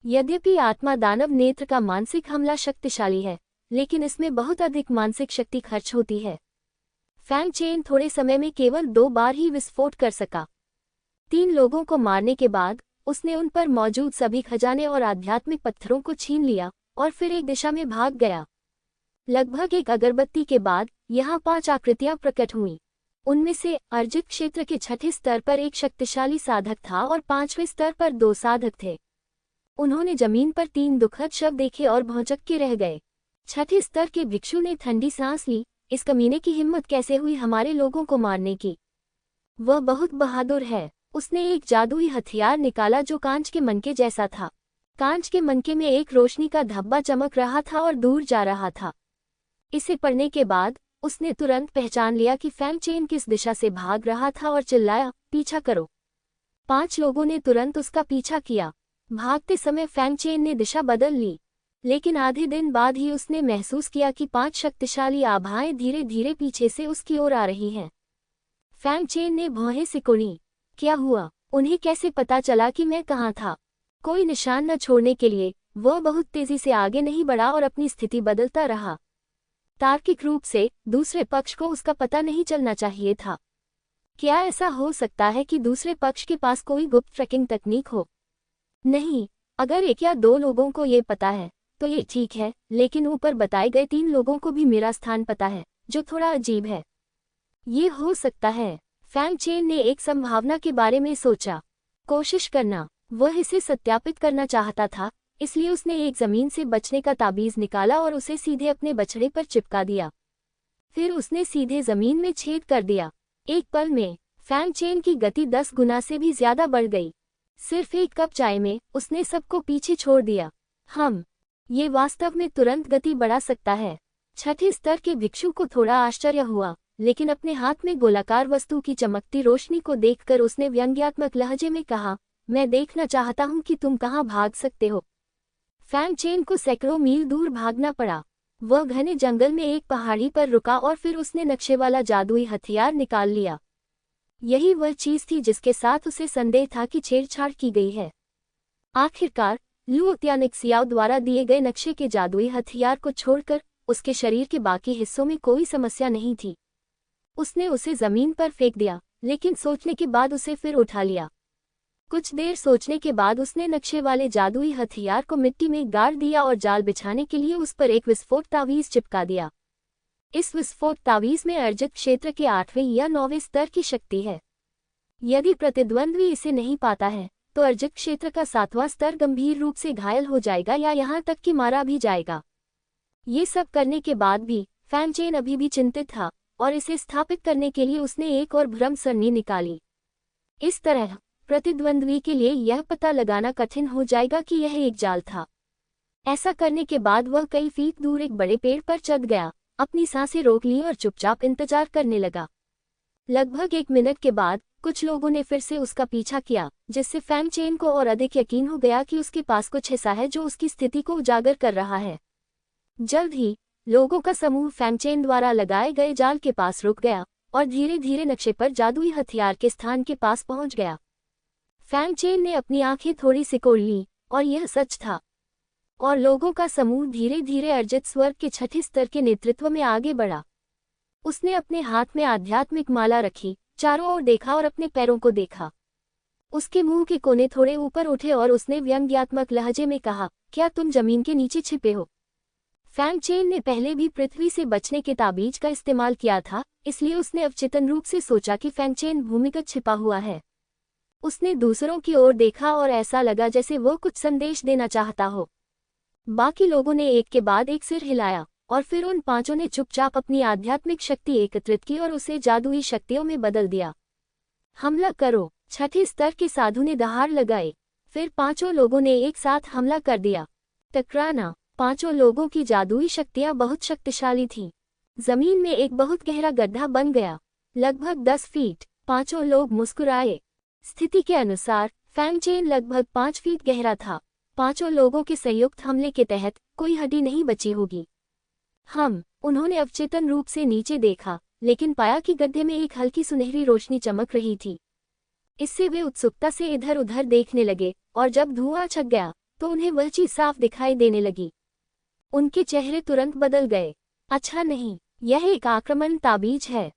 यद्यपि आत्मा दानव नेत्र का मानसिक हमला शक्तिशाली है, लेकिन इसमें बहुत अधिक मानसिक शक्ति खर्च होती है। फैंग चेन थोड़े समय में केवल 2 बार ही विस्फोट कर सका। 3 लोगों को मारने के बाद उसने उन पर मौजूद सभी खजाने और आध्यात्मिक पत्थरों को छीन लिया और फिर एक दिशा में भाग गया। लगभग एक अगरबत्ती के बाद यहाँ 5 आकृतियां प्रकट हुईं। उनमें से अर्जित क्षेत्र के छठे स्तर पर एक शक्तिशाली साधक था और 5वें स्तर पर 2 साधक थे। उन्होंने जमीन पर 3 दुखद शव देखे और भौचक्के रह गए। छठे स्तर के भिक्षु ने ठंडी सांस ली। इस कमीने की हिम्मत कैसे हुई हमारे लोगों को मारने की? वह बहुत बहादुर है। उसने एक जादुई हथियार निकाला जो कांच के मनके जैसा था। कांच के मनके में एक रोशनी का धब्बा चमक रहा था और दूर जा रहा था। इसे पढ़ने के बाद उसने तुरंत पहचान लिया कि फैंग चेन किस दिशा से भाग रहा था और चिल्लाया, पीछा करो। 5 लोगों ने तुरंत उसका पीछा किया। भागते समय फैंग चेन ने दिशा बदल ली, लेकिन आधे दिन बाद ही उसने महसूस किया कि 5 शक्तिशाली आभाएं धीरे धीरे पीछे से उसकी ओर आ रही हैं। फैंग चेन ने भौहें सिकुड़ी। क्या हुआ? उन्हें कैसे पता चला कि मैं कहाँ था? कोई निशान न छोड़ने के लिए वह बहुत तेजी से आगे नहीं बढ़ा और अपनी स्थिति बदलता रहा। तार्किक रूप से दूसरे पक्ष को उसका पता नहीं चलना चाहिए था। क्या ऐसा हो सकता है कि दूसरे पक्ष के पास कोई गुप्त ट्रैकिंग तकनीक हो? नहीं, अगर 1 या 2 लोगों को ये पता है तो ये ठीक है, लेकिन ऊपर बताए गए 3 लोगों को भी मेरा स्थान पता है, जो थोड़ा अजीब है। ये हो सकता है। फैंग चेन ने एक संभावना के बारे में सोचा। कोशिश करना। वह इसे सत्यापित करना चाहता था, इसलिए उसने एक जमीन से बचने का ताबीज निकाला और उसे सीधे अपने बछड़े पर चिपका दिया। फिर उसने सीधे जमीन में छेद कर दिया। एक पल में फैंग चेन की गति 10 गुना से भी ज्यादा बढ़ गई। सिर्फ 1 कप चाय में उसने सबको पीछे छोड़ दिया। ये वास्तव में तुरंत गति बढ़ा सकता है। छठे स्तर के भिक्षु को थोड़ा आश्चर्य हुआ, लेकिन अपने हाथ में गोलाकार वस्तु की चमकती रोशनी को देखकर उसने व्यंग्यात्मक लहजे में कहा, मैं देखना चाहता हूं कि तुम कहां भाग सकते हो। फैंग चेन को सैकड़ों मील दूर भागना पड़ा। वह घने जंगल में एक पहाड़ी पर रुका और फिर उसने नक्शे वाला जादुई हथियार निकाल लिया। यही वह चीज थी जिसके साथ उसे संदेह था कि छेड़छाड़ की गई है। आखिरकार लू त्यानिक्सियाओ द्वारा दिए गए नक्शे के जादुई हथियार को छोड़कर उसके शरीर के बाकी हिस्सों में कोई समस्या नहीं थी। उसने उसे जमीन पर फेंक दिया, लेकिन सोचने के बाद उसे फिर उठा लिया। कुछ देर सोचने के बाद उसने नक्शे वाले जादुई हथियार को मिट्टी में गाड़ दिया और जाल बिछाने के लिए उस पर एक विस्फोट तावीज चिपका दिया। इस विस्फोट तावीज में अर्जित क्षेत्र के 8वें या 9वें स्तर की शक्ति है। यदि प्रतिद्वंद्वी इसे नहीं पाता है तो अर्जित क्षेत्र का 7वां स्तर गंभीर रूप से घायल हो जाएगा या यहाँ तक कि मारा भी जाएगा। ये सब करने के बाद भी फैंग चेन अभी भी चिंतित था और इसे स्थापित करने के लिए उसने एक और भ्रम सरणी निकाली। इस तरह प्रतिद्वंद्वी के लिए यह पता लगाना कठिन हो जाएगा कि यह एक जाल था। ऐसा करने के बाद वह कई फीट दूर एक बड़े पेड़ पर चढ़ गया, अपनी सांसें रोक ली और चुपचाप इंतजार करने लगा। लगभग 1 मिनट के बाद कुछ लोगों ने फिर से उसका पीछा किया, जिससे फैंग चेन को और अधिक यकीन हो गया कि उसके पास कुछ ऐसा है जो उसकी स्थिति को उजागर कर रहा है। जल्द ही लोगों का समूह फैंग चेन द्वारा लगाए गए जाल के पास रुक गया और धीरे धीरे नक्शे पर जादुई हथियार के स्थान के पास पहुंच गया। फैंग चेन ने अपनी आंखें थोड़ी सिकोड़ लीं और यह सच था। और लोगों का समूह धीरे धीरे अर्जित स्वर्ग के छठे स्तर के नेतृत्व में आगे बढ़ा। उसने अपने हाथ में आध्यात्मिक माला रखी, चारों ओर देखा और अपने पैरों को देखा। उसके मुंह के कोने थोड़े ऊपर उठे और उसने व्यंग्यात्मक लहजे में कहा, क्या तुम जमीन के नीचे छिपे हो? फैंग चेन ने पहले भी पृथ्वी से बचने के ताबीज का इस्तेमाल किया था, इसलिए उसने अवचेतन रूप से सोचा कि फैंग चेन भूमिगत छिपा हुआ है। उसने दूसरों की ओर देखा और ऐसा लगा जैसे वो कुछ संदेश देना चाहता हो। बाकी लोगों ने एक के बाद एक सिर हिलाया और फिर उन पांचों ने चुपचाप अपनी आध्यात्मिक शक्ति एकत्रित की और उसे जादुई शक्तियों में बदल दिया। हमला करो, छठे स्तर के साधु ने दहाड़ लगाई। फिर पांचों लोगों ने एक साथ हमला कर दिया। टकराना। पांचों लोगों की जादुई शक्तियां बहुत शक्तिशाली थीं। जमीन में एक बहुत गहरा गड्ढा बन गया, लगभग 10 फीट। पांचों लोग मुस्कुराए। स्थिति के अनुसार फैंग चेन लगभग 5 फीट गहरा था। पांचों लोगों के संयुक्त हमले के तहत कोई हड्डी नहीं बची होगी। उन्होंने अवचेतन रूप से नीचे देखा, लेकिन पाया कि गड्ढे में एक हल्की सुनहरी रोशनी चमक रही थी। इससे वे उत्सुकता से इधर उधर देखने लगे, और जब धुआं छक गया तो उन्हें वह चीज साफ दिखाई देने लगी। उनके चेहरे तुरंत बदल गए। अच्छा नहीं, यह एक आक्रमण ताबीज है।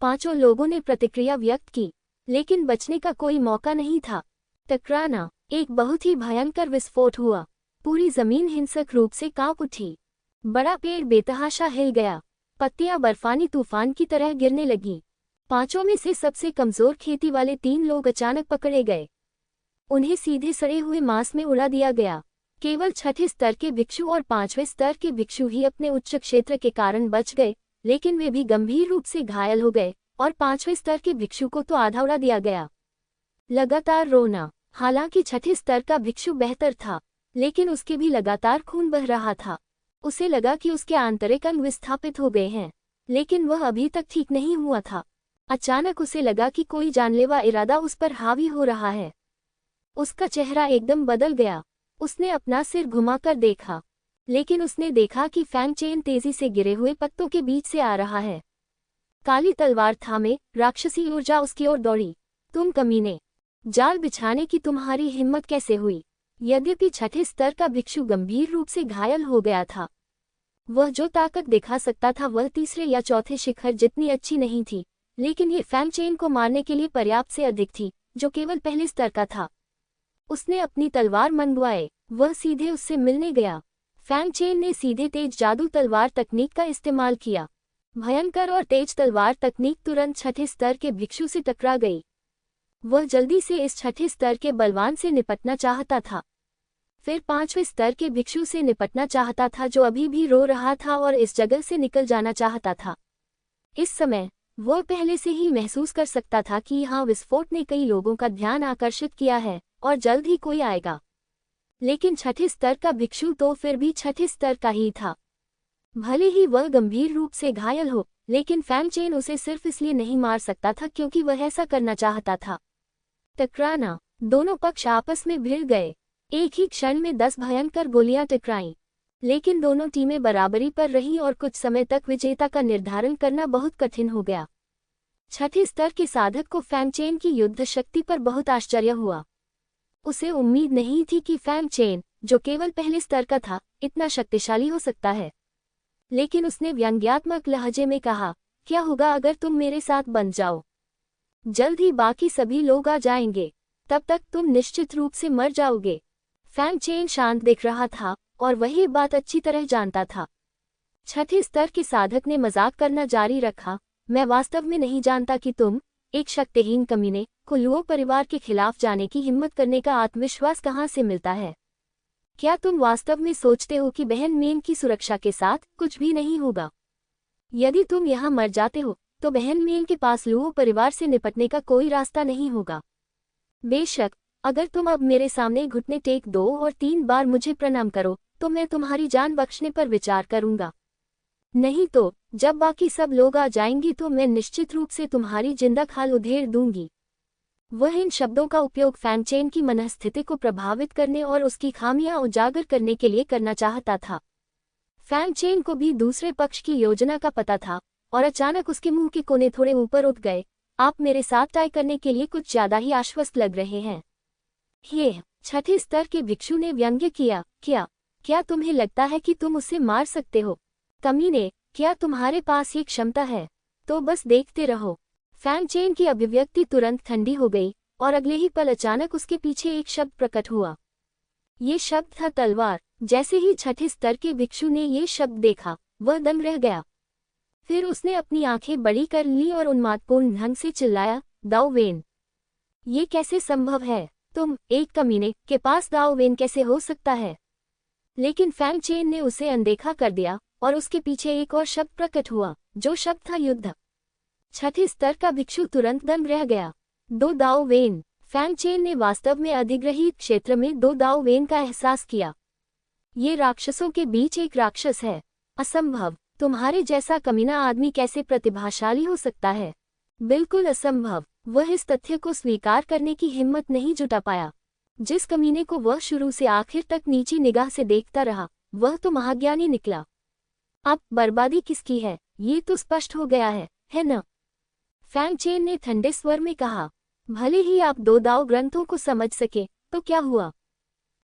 पांचों लोगों ने प्रतिक्रिया व्यक्त की, लेकिन बचने का कोई मौका नहीं था। टकराना। एक बहुत ही भयंकर विस्फोट हुआ। पूरी जमीन हिंसक रूप से कांप उठी। बड़ा पेड़ बेतहाशा हिल गया। पत्तियां बर्फानी तूफान की तरह गिरने लगी। पांचों में से सबसे कमजोर खेती वाले 3 लोग अचानक पकड़े गए। उन्हें सीधे सड़े हुए मांस में उड़ा दिया गया। केवल छठे स्तर के भिक्षु और 5वें स्तर के भिक्षु ही अपने उच्च क्षेत्र के कारण बच गए, लेकिन वे भी गंभीर रूप से घायल हो गए, और 5वें स्तर के भिक्षु को तो आधा उड़ा दिया गया। लगातार रोना। हालांकि छठे स्तर का भिक्षु बेहतर था, लेकिन उसके भी लगातार खून बह रहा था। उसे लगा कि उसके आंतरिक अंग विस्थापित हो गए हैं, लेकिन वह अभी तक ठीक नहीं हुआ था। अचानक उसे लगा कि कोई जानलेवा इरादा उस पर हावी हो रहा है। उसका चेहरा एकदम बदल गया। उसने अपना सिर घुमाकर देखा, लेकिन उसने देखा कि फैंग चेन तेजी से गिरे हुए पत्तों के बीच से आ रहा है। काली तलवार थामे राक्षसी ऊर्जा उसकी ओर दौड़ी। तुम कमीने, जाल बिछाने की तुम्हारी हिम्मत कैसे हुई? यद्यपि छठे स्तर का भिक्षु गंभीर रूप से घायल हो गया था, वह जो ताकत दिखा सकता था वह तीसरे या चौथे शिखर जितनी अच्छी नहीं थी, लेकिन ये फैंग चेन को मारने के लिए पर्याप्त से अधिक थी, जो केवल पहले स्तर का था। उसने अपनी तलवार मंगवाए। वह सीधे उससे मिलने गया। फैंग चेन ने सीधे तेज जादू तलवार तकनीक का इस्तेमाल किया। भयंकर और तेज तलवार तकनीक तुरंत छठे स्तर के भिक्षु से टकरा गई। वह जल्दी से इस छठे स्तर के बलवान से निपटना चाहता था, फिर 5वें स्तर के भिक्षु से निपटना चाहता था जो अभी भी रो रहा था और इस जगह से निकल जाना चाहता था। इस समय वह पहले से ही महसूस कर सकता था कि यहाँ विस्फोट ने कई लोगों का ध्यान आकर्षित किया है और जल्द ही कोई आएगा। लेकिन छठे स्तर का भिक्षु तो फिर भी छठे स्तर का ही था। भले ही वह गंभीर रूप से घायल हो, लेकिन फैंग चेन उसे सिर्फ इसलिए नहीं मार सकता था क्योंकि वह ऐसा करना चाहता था। टकराना। दोनों पक्ष आपस में भिड़ गए। एक ही क्षण में 10 भयंकर गोलियां टकराईं, लेकिन दोनों टीमें बराबरी पर रहीं और कुछ समय तक विजेता का निर्धारण करना बहुत कठिन हो गया। छठे स्तर के साधक को फैंग चेन की युद्ध शक्ति पर बहुत आश्चर्य हुआ। उसे उम्मीद नहीं थी कि फैंग चेन, जो केवल पहले स्तर का था, इतना शक्तिशाली हो सकता है। लेकिन उसने व्यंग्यात्मक लहजे में कहा, क्या होगा अगर तुम मेरे साथ बन जाओ? जल्द ही बाकी सभी लोग आ जाएंगे, तब तक तुम निश्चित रूप से मर जाओगे। फैंग चेन शांत दिख रहा था और वही बात अच्छी तरह जानता था। छठे स्तर के साधक ने मजाक करना जारी रखा, मैं वास्तव में नहीं जानता कि तुम, एक शक्तिहीन कमीने को लुओ परिवार के खिलाफ जाने की हिम्मत करने का आत्मविश्वास कहाँ से मिलता है? क्या तुम वास्तव में सोचते हो कि बहन मेन की सुरक्षा के साथ कुछ भी नहीं होगा? यदि तुम यहाँ मर जाते हो तो बहन मेन के पास लुओ परिवार से निपटने का कोई रास्ता नहीं होगा। बेशक, अगर तुम अब मेरे सामने घुटने टेक 2 और 3 बार मुझे प्रणाम करो तो मैं तुम्हारी जान बख्शने पर विचार करूंगा। नहीं तो जब बाकी सब लोग आ जाएंगी तो मैं निश्चित रूप से तुम्हारी जिंदा खाल उधेड़ दूंगी। वह इन शब्दों का उपयोग फैंग चेन की मनस्थिति को प्रभावित करने और उसकी खामियां उजागर करने के लिए करना चाहता था। फैंग चेन को भी दूसरे पक्ष की योजना का पता था और अचानक उसके मुंह के कोने थोड़े ऊपर उठ गए। आप मेरे साथ टाई करने के लिए कुछ ज्यादा ही आश्वस्त लग रहे हैं। ये छठे स्तर के भिक्षु ने व्यंग्य किया, क्या तुम्हें लगता है कि तुम उसे मार सकते हो? कमीने, क्या तुम्हारे पास ये क्षमता है? तो बस देखते रहो। फैंग चेन की अभिव्यक्ति तुरंत ठंडी हो गई और अगले ही पल अचानक उसके पीछे एक शब्द प्रकट हुआ। ये शब्द था तलवार। जैसे ही छठे स्तर के भिक्षु ने ये शब्द देखा, वह दंग रह गया। फिर उसने अपनी आंखें बड़ी कर ली और उन्मादपूर्ण ढंग से चिल्लाया, दाओ वेन, ये कैसे संभव है? तुम, एक कमीने के पास दाओ वेन कैसे हो सकता है? लेकिन फैंग चेन ने उसे अनदेखा कर दिया और उसके पीछे एक और शब्द प्रकट हुआ, जो शब्द था युद्ध। छठे स्तर का भिक्षु तुरंत दंग रह गया। दो दाव वेन। फैंग चेन ने वास्तव में अधिग्रहित क्षेत्र में दो दाव वेन का एहसास किया। ये राक्षसों के बीच एक राक्षस है। असंभव। तुम्हारे जैसा कमीना आदमी कैसे प्रतिभाशाली हो सकता है? बिल्कुल असंभव। वह इस तथ्य को स्वीकार करने की हिम्मत नहीं जुटा पाया। जिस कमीने को वह शुरू से आखिर तक नीची निगाह से देखता रहा, वह तो महाज्ञानी निकला। अब बर्बादी किसकी है, ये तो स्पष्ट हो गया है न? फैंग चेन ने ठंडे स्वर में कहा। भले ही आप दो दाव ग्रंथों को समझ सके, तो क्या हुआ?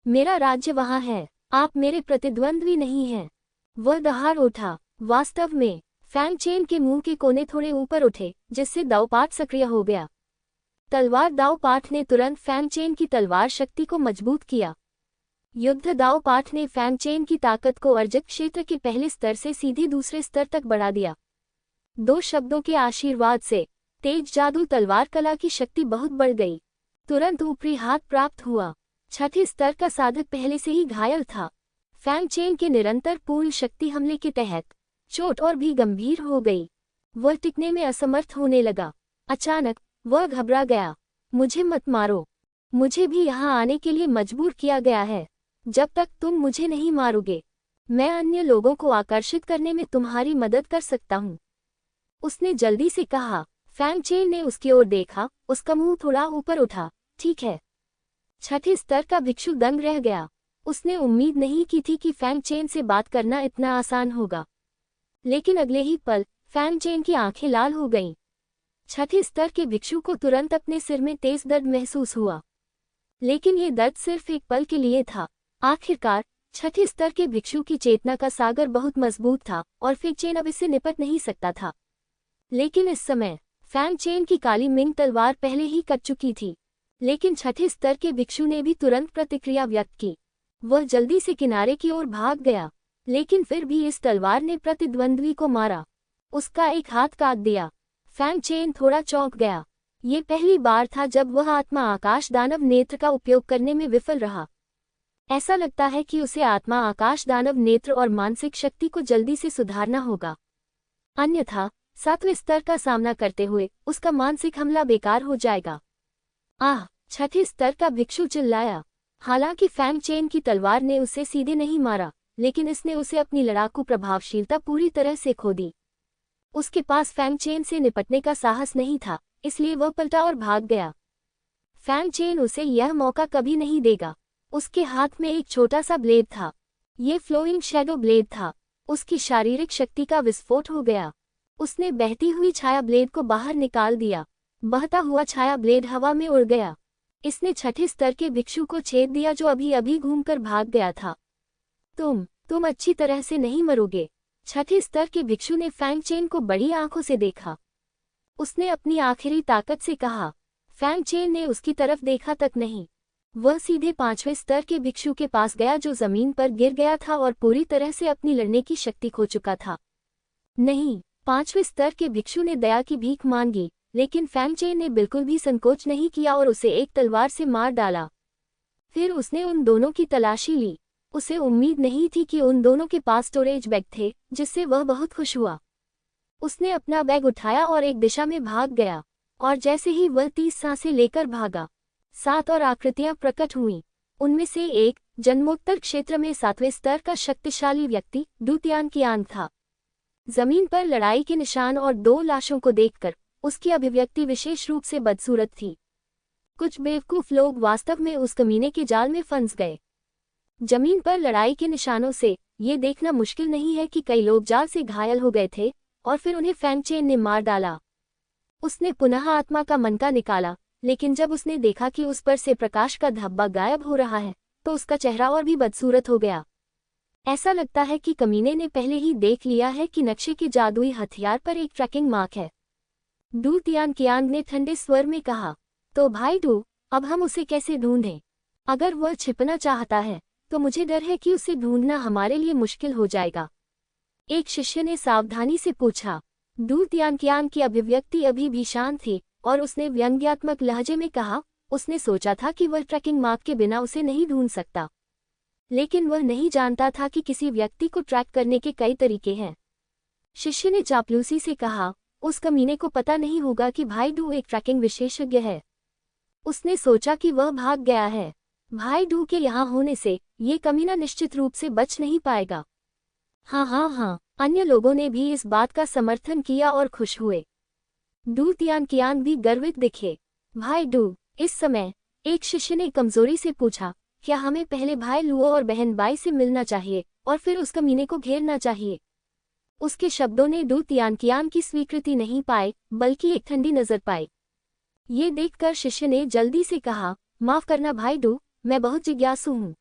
मेरा राज्य वहां है, आप मेरे प्रतिद्वंद्वी नहीं हैं। वह दहाड़ उठा। वास्तव में फैंग चेन के मुंह के कोने थोड़े ऊपर उठे, जिससे दावपाठ सक्रिय हो गया। तलवार दावपाठ ने तुरंत फैंग चेन की तलवार शक्ति को मजबूत किया। युद्ध दावपाठ ने फैंग चेन की ताकत को अर्जित क्षेत्र के पहले स्तर से सीधे दूसरे स्तर तक बढ़ा दिया। दो शब्दों के आशीर्वाद से तेज जादू तलवार कला की शक्ति बहुत बढ़ गई। तुरंत ऊपरी हाथ प्राप्त हुआ। छठे स्तर का साधक पहले से ही घायल था। फैंग चेन के निरंतर पूर्ण शक्ति हमले के तहत चोट और भी गंभीर हो गई। वह टिकने में असमर्थ होने लगा। अचानक वह घबरा गया। मुझे मत मारो। मुझे भी यहाँ आने के लिए मजबूर किया गया है। जब तक तुम मुझे नहीं मारोगे, मैं अन्य लोगों को आकर्षित करने में तुम्हारी मदद कर सकता हूँ, उसने जल्दी से कहा। फैंग चेन ने उसकी ओर देखा। उसका मुंह थोड़ा ऊपर उठा। ठीक है। छठे स्तर का भिक्षु दंग रह गया। उसने उम्मीद नहीं की थी कि फैंग चेन से बात करना इतना आसान होगा, लेकिन अगले ही पल फैंग चेन की आंखें लाल हो गईं। छठे स्तर के भिक्षु को तुरंत अपने सिर में तेज दर्द महसूस हुआ, लेकिन ये दर्द सिर्फ एक पल के लिए था। आखिरकार छठे स्तर के भिक्षु की चेतना का सागर बहुत मजबूत था और फैंग चेन अब इससे निपट नहीं सकता था। लेकिन इस समय फैंग चेन की काली मिंग तलवार पहले ही कट चुकी थी। लेकिन छठे स्तर के भिक्षु ने भी तुरंत प्रतिक्रिया व्यक्त की। वह जल्दी से किनारे की ओर भाग गया, लेकिन फिर भी इस तलवार ने प्रतिद्वंद्वी को मारा। उसका एक हाथ काट दिया। फैंग चेन थोड़ा चौंक गया। ये पहली बार था जब वह आत्मा आकाश दानव नेत्र का उपयोग करने में विफल रहा। ऐसा लगता है कि उसे आत्मा आकाश दानव नेत्र और मानसिक शक्ति को जल्दी से सुधारना होगा, अन्यथा सातवें स्तर का सामना करते हुए उसका मानसिक हमला बेकार हो जाएगा। आह! छठे स्तर का भिक्षु चिल्लाया। हालांकि फैंग चेन की तलवार ने उसे सीधे नहीं मारा, लेकिन इसने उसे अपनी लड़ाकू प्रभावशीलता पूरी तरह से खो दी। उसके पास फैंग चेन से निपटने का साहस नहीं था, इसलिए वह पलटा और भाग गया। फैंग चेन उसे यह मौका कभी नहीं देगा। उसके हाथ में एक छोटा सा ब्लेड था। ये फ्लोइंग शैडो ब्लेड था। उसकी शारीरिक शक्ति का विस्फोट हो गया। उसने बहती हुई छाया ब्लेड को बाहर निकाल दिया। बहता हुआ छाया ब्लेड हवा में उड़ गया। इसने छठे स्तर के भिक्षु को छेद दिया, जो अभी अभी घूमकर भाग गया था। तुम अच्छी तरह से नहीं मरोगे। छठे स्तर के भिक्षु ने फैंग चेन को बड़ी आंखों से देखा। उसने अपनी आखिरी ताकत से कहा। फैंग चेन ने उसकी तरफ देखा तक नहीं। वह सीधे पांचवें स्तर के भिक्षु के पास गया, जो जमीन पर गिर गया था और पूरी तरह से अपनी लड़ने की शक्ति खो चुका था। नहीं, पांचवें स्तर के भिक्षु ने दया की भीख मांगी, लेकिन फैंग चेन ने बिल्कुल भी संकोच नहीं किया और उसे एक तलवार से मार डाला। फिर उसने उन दोनों की तलाशी ली। उसे उम्मीद नहीं थी कि उन दोनों के पास स्टोरेज बैग थे, जिससे वह बहुत खुश हुआ। उसने अपना बैग उठाया और एक दिशा में भाग गया, और जैसे ही वह 30 सांसें लेकर भागा, 7 और आकृतियां प्रकट हुईं। उनमें से एक जन्मोत्तर क्षेत्र में 7वें स्तर का शक्तिशाली व्यक्ति डूतियान कियान था। जमीन पर लड़ाई के निशान और 2 लाशों को देखकर उसकी अभिव्यक्ति विशेष रूप से बदसूरत थी। कुछ बेवकूफ लोग वास्तव में उस कमीने के जाल में फंस गए। जमीन पर लड़ाई के निशानों से ये देखना मुश्किल नहीं है कि कई लोग जाल से घायल हो गए थे और फिर उन्हें फैंग चेन ने मार डाला। उसने पुनः आत्मा का मनका निकाला, लेकिन जब उसने देखा कि उस पर से प्रकाश का धब्बा गायब हो रहा है, तो उसका चेहरा और भी बदसूरत हो गया। ऐसा लगता है कि कमीने ने पहले ही देख लिया है कि नक्शे के जादुई हथियार पर एक ट्रैकिंग मार्क है। डू तियान कियांग ने ठंडे स्वर में कहा। तो भाई डू, अब हम उसे कैसे ढूंढें? अगर वह छिपना चाहता है, तो मुझे डर है कि उसे ढूंढना हमारे लिए मुश्किल हो जाएगा। एक शिष्य ने सावधानी से पूछा। डू तियान कियांग की अभिव्यक्ति अभी भी शांत थी और उसने व्यंग्यात्मक लहजे में कहा, उसने सोचा था कि वह ट्रैकिंग मार्क के बिना उसे नहीं ढूंढ सकता। लेकिन वह नहीं जानता था कि किसी व्यक्ति को ट्रैक करने के कई तरीके हैं। शिष्य ने चापलूसी से कहा, उस कमीने को पता नहीं होगा कि भाई डू एक ट्रैकिंग विशेषज्ञ है। उसने सोचा कि वह भाग गया है। भाई डू के यहाँ होने से ये कमीना निश्चित रूप से बच नहीं पाएगा। हाँ, अन्य लोगों ने भी इस बात का समर्थन किया और खुश हुए। डू तियानकियान भी गर्वित दिखे। भाई डू, इस समय एक शिष्य ने कमजोरी से पूछा, क्या हमें पहले भाई लुओ और बहन बाई से मिलना चाहिए और फिर उस कमीने को घेरना चाहिए? उसके शब्दों ने डू तियानकियान की स्वीकृति नहीं पाए, बल्कि एक ठंडी नजर पाई। ये देखकर शिष्य ने जल्दी से कहा, माफ करना भाई डू, मैं बहुत जिज्ञासु हूँ।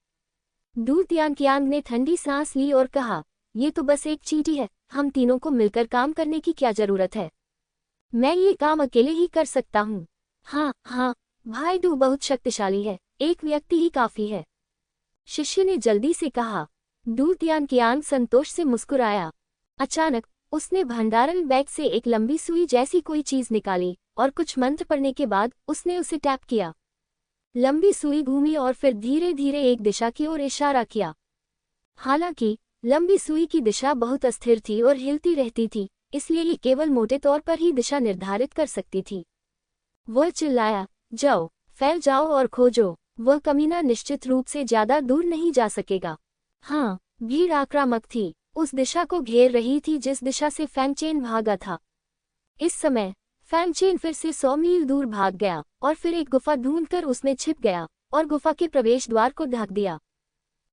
डू तियानकियान ने ठंडी सांस ली और कहा, ये तो बस एक चींटी है, हम तीनों को मिलकर काम करने की क्या जरूरत है? मैं ये काम अकेले ही कर सकता हूँ। हाँ, भाई डू बहुत शक्तिशाली है, एक व्यक्ति ही काफी है। शिष्य ने जल्दी से कहा। डू तियानकियान संतोष से मुस्कुराया। अचानक उसने भंडारण बैग से एक लंबी सुई जैसी कोई चीज निकाली और कुछ मंत्र पढ़ने के बाद उसने उसे टैप किया। लंबी सुई घूमी और फिर धीरे धीरे एक दिशा की ओर इशारा किया। हालांकि लंबी सुई की दिशा बहुत अस्थिर थी और हिलती रहती थी, इसलिए ये केवल मोटे तौर पर ही दिशा निर्धारित कर सकती थी। वह चिल्लाया, जाओ, फैल जाओ और खोजो, वह कमीना निश्चित रूप से ज्यादा दूर नहीं जा सकेगा। हाँ, भीड़ आक्रामक थी, उस दिशा को घेर रही थी जिस दिशा से फैंगचेन भागा था। इस समय फैंगचेन फिर से 100 मील दूर भाग गया और फिर एक गुफा ढूंढकर उसमें छिप गया और गुफा के प्रवेश द्वार को ढक दिया।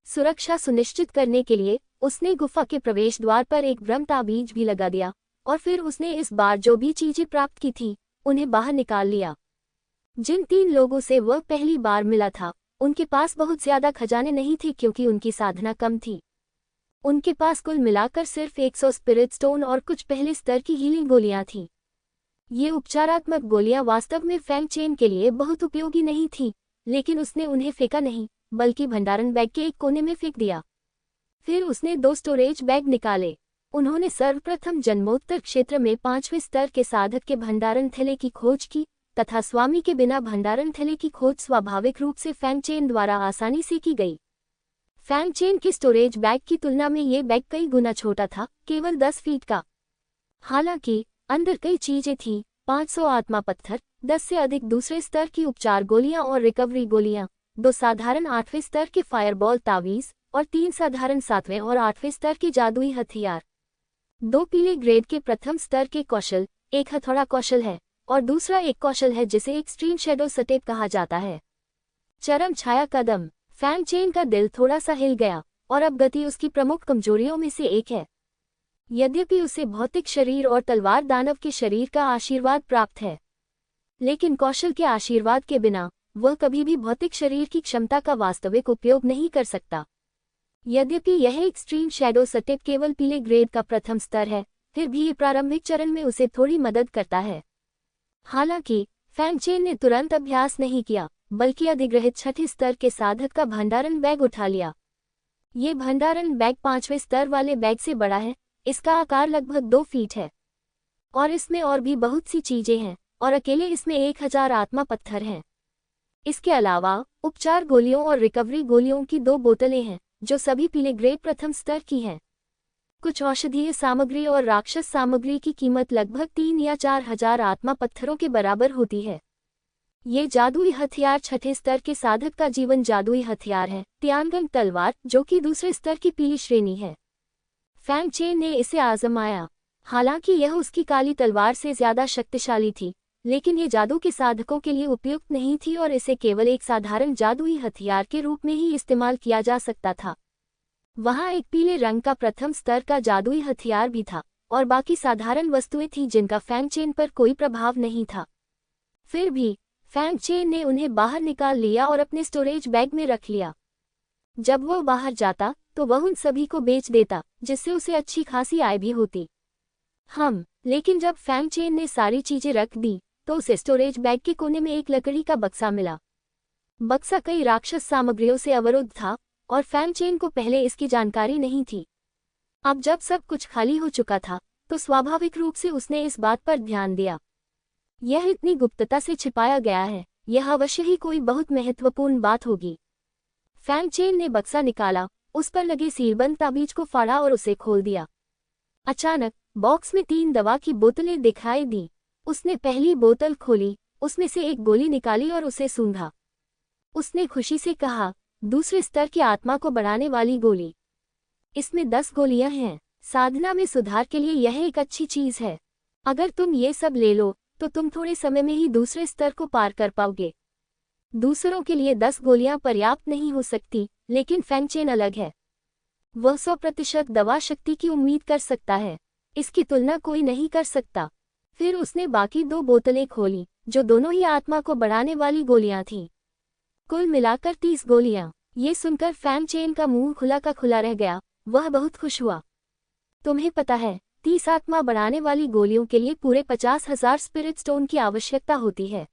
सुरक्षा सुनिश्चित करने के लिए उसने गुफा के प्रवेश द्वार पर एक ब्रह्म ताबीज भी लगा दिया और फिर उसने इस बार जो भी चीजें प्राप्त की थी उन्हें बाहर निकाल लिया। जिन 3 लोगों से वह पहली बार मिला था उनके पास बहुत ज्यादा खजाने नहीं थे क्योंकि उनकी साधना कम थी। उनके पास कुल मिलाकर सिर्फ 100 स्पिरिट स्टोन और कुछ पहले स्तर की हीलिंग गोलियां थीं। ये उपचारात्मक गोलियां वास्तव में फैंगचेन के लिए बहुत उपयोगी नहीं थीं, लेकिन उसने उन्हें फेंका नहीं, बल्कि भंडारण बैग के एक कोने में फेंक दिया। फिर उसने 2 स्टोरेज बैग निकाले। उन्होंने सर्वप्रथम जन्मोत्तर क्षेत्र में 5वें स्तर के साधक के भंडारण थैले की खोज की तथा स्वामी के बिना भंडारण थैले की खोज स्वाभाविक रूप से फैंगचेन द्वारा आसानी से की गई। फैंगचेन के स्टोरेज बैग की तुलना में ये बैग कई गुना छोटा था, केवल 10 फीट का। हालांकि अंदर कई चीजें थीं, 500 आत्मा पत्थर, 10 से अधिक दूसरे स्तर की उपचार गोलियां और रिकवरी गोलियां, 2 साधारण 8वें स्तर के फायरबॉल तावीज और 3 साधारण 7वें और 8वें स्तर के जादुई हथियार। 2 पीले ग्रेड के प्रथम स्तर के कौशल, एक हथौड़ा कौशल है और दूसरा एक कौशल है जिसे एक्सट्रीम शैडो स्टेप कहा जाता है। चरम छाया कदम। फैंगचेन का दिल थोड़ा सा हिल गया और अब गति उसकी प्रमुख कमजोरियों में से एक है। यद्यपि उसे भौतिक शरीर और तलवार दानव के शरीर का आशीर्वाद प्राप्त है, लेकिन कौशल के आशीर्वाद के बिना वह कभी भी भौतिक शरीर की क्षमता का वास्तविक उपयोग नहीं कर सकता। यद्यपि यह एक्सट्रीम शैडो स्टेप केवल पीले ग्रेड का प्रथम स्तर है, फिर भी ये प्रारंभिक चरण में उसे थोड़ी मदद करता है। हालांकि फैंगचेन ने तुरंत अभ्यास नहीं किया, बल्कि अधिग्रहित 6ठे स्तर के साधक का भंडारण बैग उठा लिया। ये भंडारण बैग 5वें स्तर वाले बैग से बड़ा है, इसका आकार लगभग 2 फीट है और इसमें और भी बहुत सी चीजें हैं और अकेले इसमें 1000 आत्मा पत्थर हैं। इसके अलावा उपचार गोलियों और रिकवरी गोलियों की 2 बोतलें हैं जो सभी पीले ग्रेड प्रथम स्तर की हैं। कुछ औषधीय सामग्री और राक्षस सामग्री की कीमत लगभग 3 या 4000 आत्मा पत्थरों के बराबर होती है। ये जादुई हथियार 6ठे स्तर के साधक का जीवन जादुई हथियार है, तियानगन तलवार, जो कि दूसरे स्तर की पीली श्रेणी है। फैंगचेन ने इसे आजमाया। हालांकि यह उसकी काली तलवार से ज्यादा शक्तिशाली थी, लेकिन ये जादू के साधकों के लिए उपयुक्त नहीं थी और इसे केवल एक साधारण जादुई हथियार के रूप में ही इस्तेमाल किया जा सकता था। वहाँ एक पीले रंग का प्रथम स्तर का जादुई हथियार भी था और बाकी साधारण वस्तुएं थीं जिनका फैंगचेन पर कोई प्रभाव नहीं था। फिर भी फैंगचेन ने उन्हें बाहर निकाल लिया और अपने स्टोरेज बैग में रख लिया। जब वह बाहर जाता तो वह उन सभी को बेच देता, जिससे उसे अच्छी खासी आय भी होती। लेकिन जब फैंगचेन ने सारी चीजें रख दी तो उसे स्टोरेज बैग के कोने में एक लकड़ी का बक्सा मिला। बक्सा कई राक्षस सामग्रियों से अवरुद्ध था और फैंगचेन को पहले इसकी जानकारी नहीं थी। अब जब सब कुछ खाली हो चुका था तो स्वाभाविक रूप से उसने इस बात पर ध्यान दिया, यह इतनी गुप्तता से छिपाया गया है, यह अवश्य ही कोई बहुत महत्वपूर्ण बात होगी। फैंग चेन ने बक्सा निकाला, उस पर लगे सीलबंद ताबीज को फाड़ा और उसे खोल दिया। अचानक बॉक्स में 3 दवा की बोतलें दिखाई दी। उसने पहली बोतल खोली, उसमें से एक गोली निकाली और उसे सूंघा। उसने खुशी से कहा, दूसरे स्तर की आत्मा को बढ़ाने वाली गोली। इसमें 10 गोलियां हैं। साधना में सुधार के लिए यह एक अच्छी चीज है। अगर तुम ये सब ले लो तो तुम थोड़े समय में ही दूसरे स्तर को पार कर पाओगे। दूसरों के लिए 10 गोलियां पर्याप्त नहीं हो सकती, लेकिन फैंग चेन अलग है। वह 100% दवा शक्ति की उम्मीद कर सकता है। इसकी तुलना कोई नहीं कर सकता। फिर उसने बाकी 2 बोतलें खोली, जो दोनों ही आत्मा को बढ़ाने वाली गोलियां थीं। कुल मिलाकर 30 गोलियां। ये सुनकर फैंग चेन का मुंह खुला का खुला रह गया। वह बहुत खुश हुआ। तुम्हें पता है, 30 आत्मा बढ़ाने वाली गोलियों के लिए पूरे 50,000 स्पिरिट स्टोन की आवश्यकता होती है।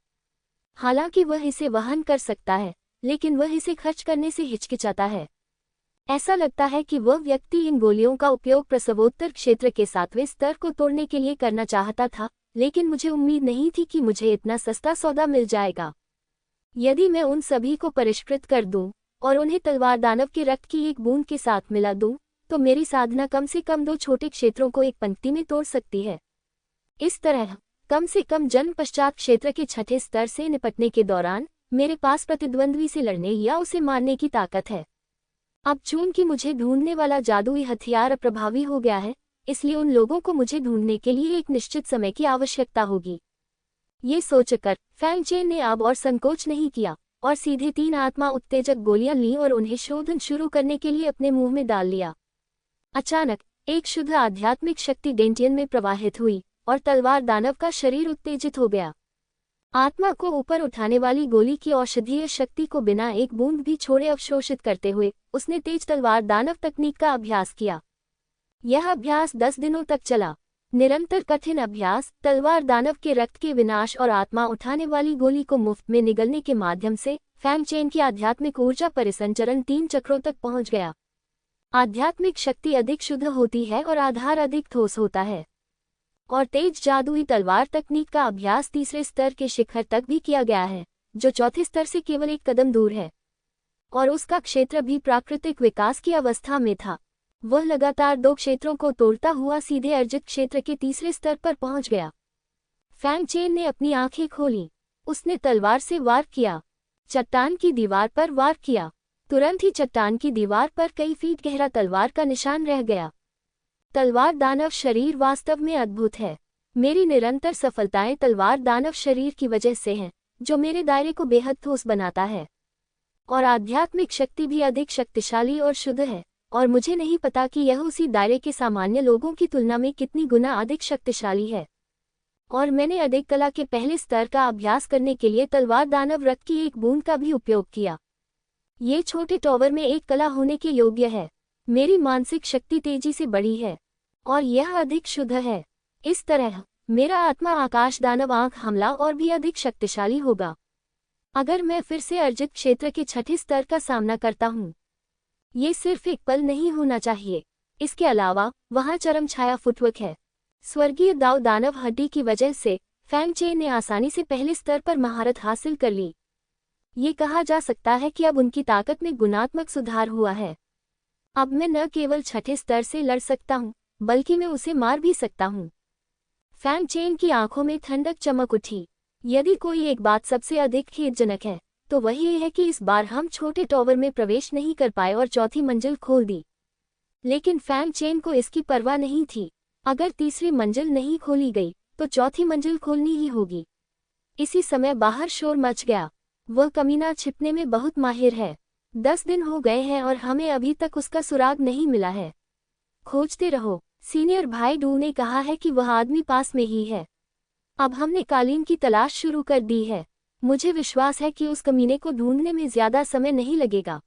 हालांकि वह इसे वहन कर सकता है, लेकिन वह इसे खर्च करने से हिचकिचाता है। ऐसा लगता है कि वह व्यक्ति इन गोलियों का उपयोग प्रसवोत्तर क्षेत्र के 7वें स्तर को तोड़ने के लिए करना चाहता था, लेकिन मुझे उम्मीद नहीं थी कि मुझे इतना सस्ता सौदा मिल जाएगा। यदि मैं उन सभी को परिष्कृत कर दूं और उन्हें तलवार दानव के रक्त की एक बूंद के साथ मिला दूं, तो मेरी साधना कम से कम 2 छोटे क्षेत्रों को एक पंक्ति में तोड़ सकती है। इस तरह कम से कम जन्म पश्चात क्षेत्र के 6ठे स्तर से निपटने के दौरान मेरे पास प्रतिद्वंद्वी से लड़ने या उसे मारने की ताकत है। अब चूंकि मुझे ढूंढने वाला जादुई हथियार अप्रभावी हो गया है, इसलिए उन लोगों को मुझे ढूंढने के लिए एक निश्चित समय की आवश्यकता होगी। ये सोचकर फैंग चेन ने अब और संकोच नहीं किया और सीधे 3 आत्मा उत्तेजक गोलियां लीं और उन्हें शोधन शुरू करने के लिए अपने मुंह में डाल लिया। अचानक एक शुद्ध आध्यात्मिक शक्ति डेंटियन में प्रवाहित हुई और तलवार दानव का शरीर उत्तेजित हो गया। आत्मा को ऊपर उठाने वाली गोली की औषधीय शक्ति को बिना एक बूंद भी छोड़े अवशोषित करते हुए उसने तेज तलवार दानव तकनीक का अभ्यास किया। यह अभ्यास 10 दिनों तक चला। निरंतर कठिन अभ्यास तलवार दानव के रक्त के विनाश और आत्मा उठाने वाली गोली को मुफ्त में निगलने के माध्यम से फैंग चेन की आध्यात्मिक ऊर्जा परिसंचरण 3 चक्रों तक पहुंच गया। आध्यात्मिक शक्ति अधिक शुद्ध होती है और आधार अधिक ठोस होता है। और तेज जादुई तलवार तकनीक का अभ्यास 3रे स्तर के शिखर तक भी किया गया है, जो 4थे स्तर से केवल 1 कदम दूर है। और उसका क्षेत्र भी प्राकृतिक विकास की अवस्था में था। वह लगातार 2 क्षेत्रों को तोड़ता हुआ सीधे अर्जित क्षेत्र के 3रे स्तर पर पहुंच गया। फैंग चेन ने अपनी आंखें खोली। उसने तलवार से वार किया। चट्टान की दीवार पर वार किया। तुरंत ही चट्टान की दीवार पर कई फीट गहरा तलवार का निशान रह गया। तलवार दानव शरीर वास्तव में अद्भुत है। मेरी निरंतर सफलताएं तलवार दानव शरीर की वजह से हैं, जो मेरे दायरे को बेहद ठोस बनाता है। और आध्यात्मिक शक्ति भी अधिक शक्तिशाली और शुद्ध है, और मुझे नहीं पता कि यह उसी दायरे के सामान्य लोगों की तुलना में कितनी गुना अधिक शक्तिशाली है। और मैंने अधिक कला के पहले स्तर का अभ्यास करने के लिए तलवार दानव रक्त की एक बूंद का भी उपयोग किया। ये छोटे टॉवर में एक कला होने के योग्य है। मेरी मानसिक शक्ति तेजी से बढ़ी है और यह अधिक शुद्ध है। इस तरह मेरा आत्मा आकाश दानव आंख हमला और भी अधिक शक्तिशाली होगा अगर मैं फिर से अर्जित क्षेत्र के 6ठे स्तर का सामना करता हूँ। ये सिर्फ एक पल नहीं होना चाहिए। इसके अलावा वहाँ चरम छाया फुटवर्क है। स्वर्गीय दाव दानव हड्डी की वजह से फैंग चेन ने आसानी से पहले स्तर पर महारत हासिल कर ली। ये कहा जा सकता है कि अब उनकी ताकत में गुणात्मक सुधार हुआ है। अब मैं न केवल 6ठे स्तर से लड़ सकता हूँ, बल्कि मैं उसे मार भी सकता हूँ। फैंग चेन की आंखों में ठंडक चमक उठी। यदि कोई एक बात सबसे अधिक खेदजनक है, तो वह ये है कि इस बार हम छोटे टॉवर में प्रवेश नहीं कर पाए और 4थी मंजिल खोल दी। लेकिन फैंग चेन को इसकी परवाह नहीं थी। अगर 3री मंजिल नहीं खोली गई, तो 4थी मंजिल खोलनी ही होगी। इसी समय बाहर शोर मच गया। वह कमीना छिपने में बहुत माहिर है। 10 दिन हो गए हैं और हमें अभी तक उसका सुराग नहीं मिला है। खोजते रहो। सीनियर भाई डू ने कहा है कि वह आदमी पास में ही है। अब हमने कालीन की तलाश शुरू कर दी है। मुझे विश्वास है कि उस कमीने को ढूंढने में ज्यादा समय नहीं लगेगा।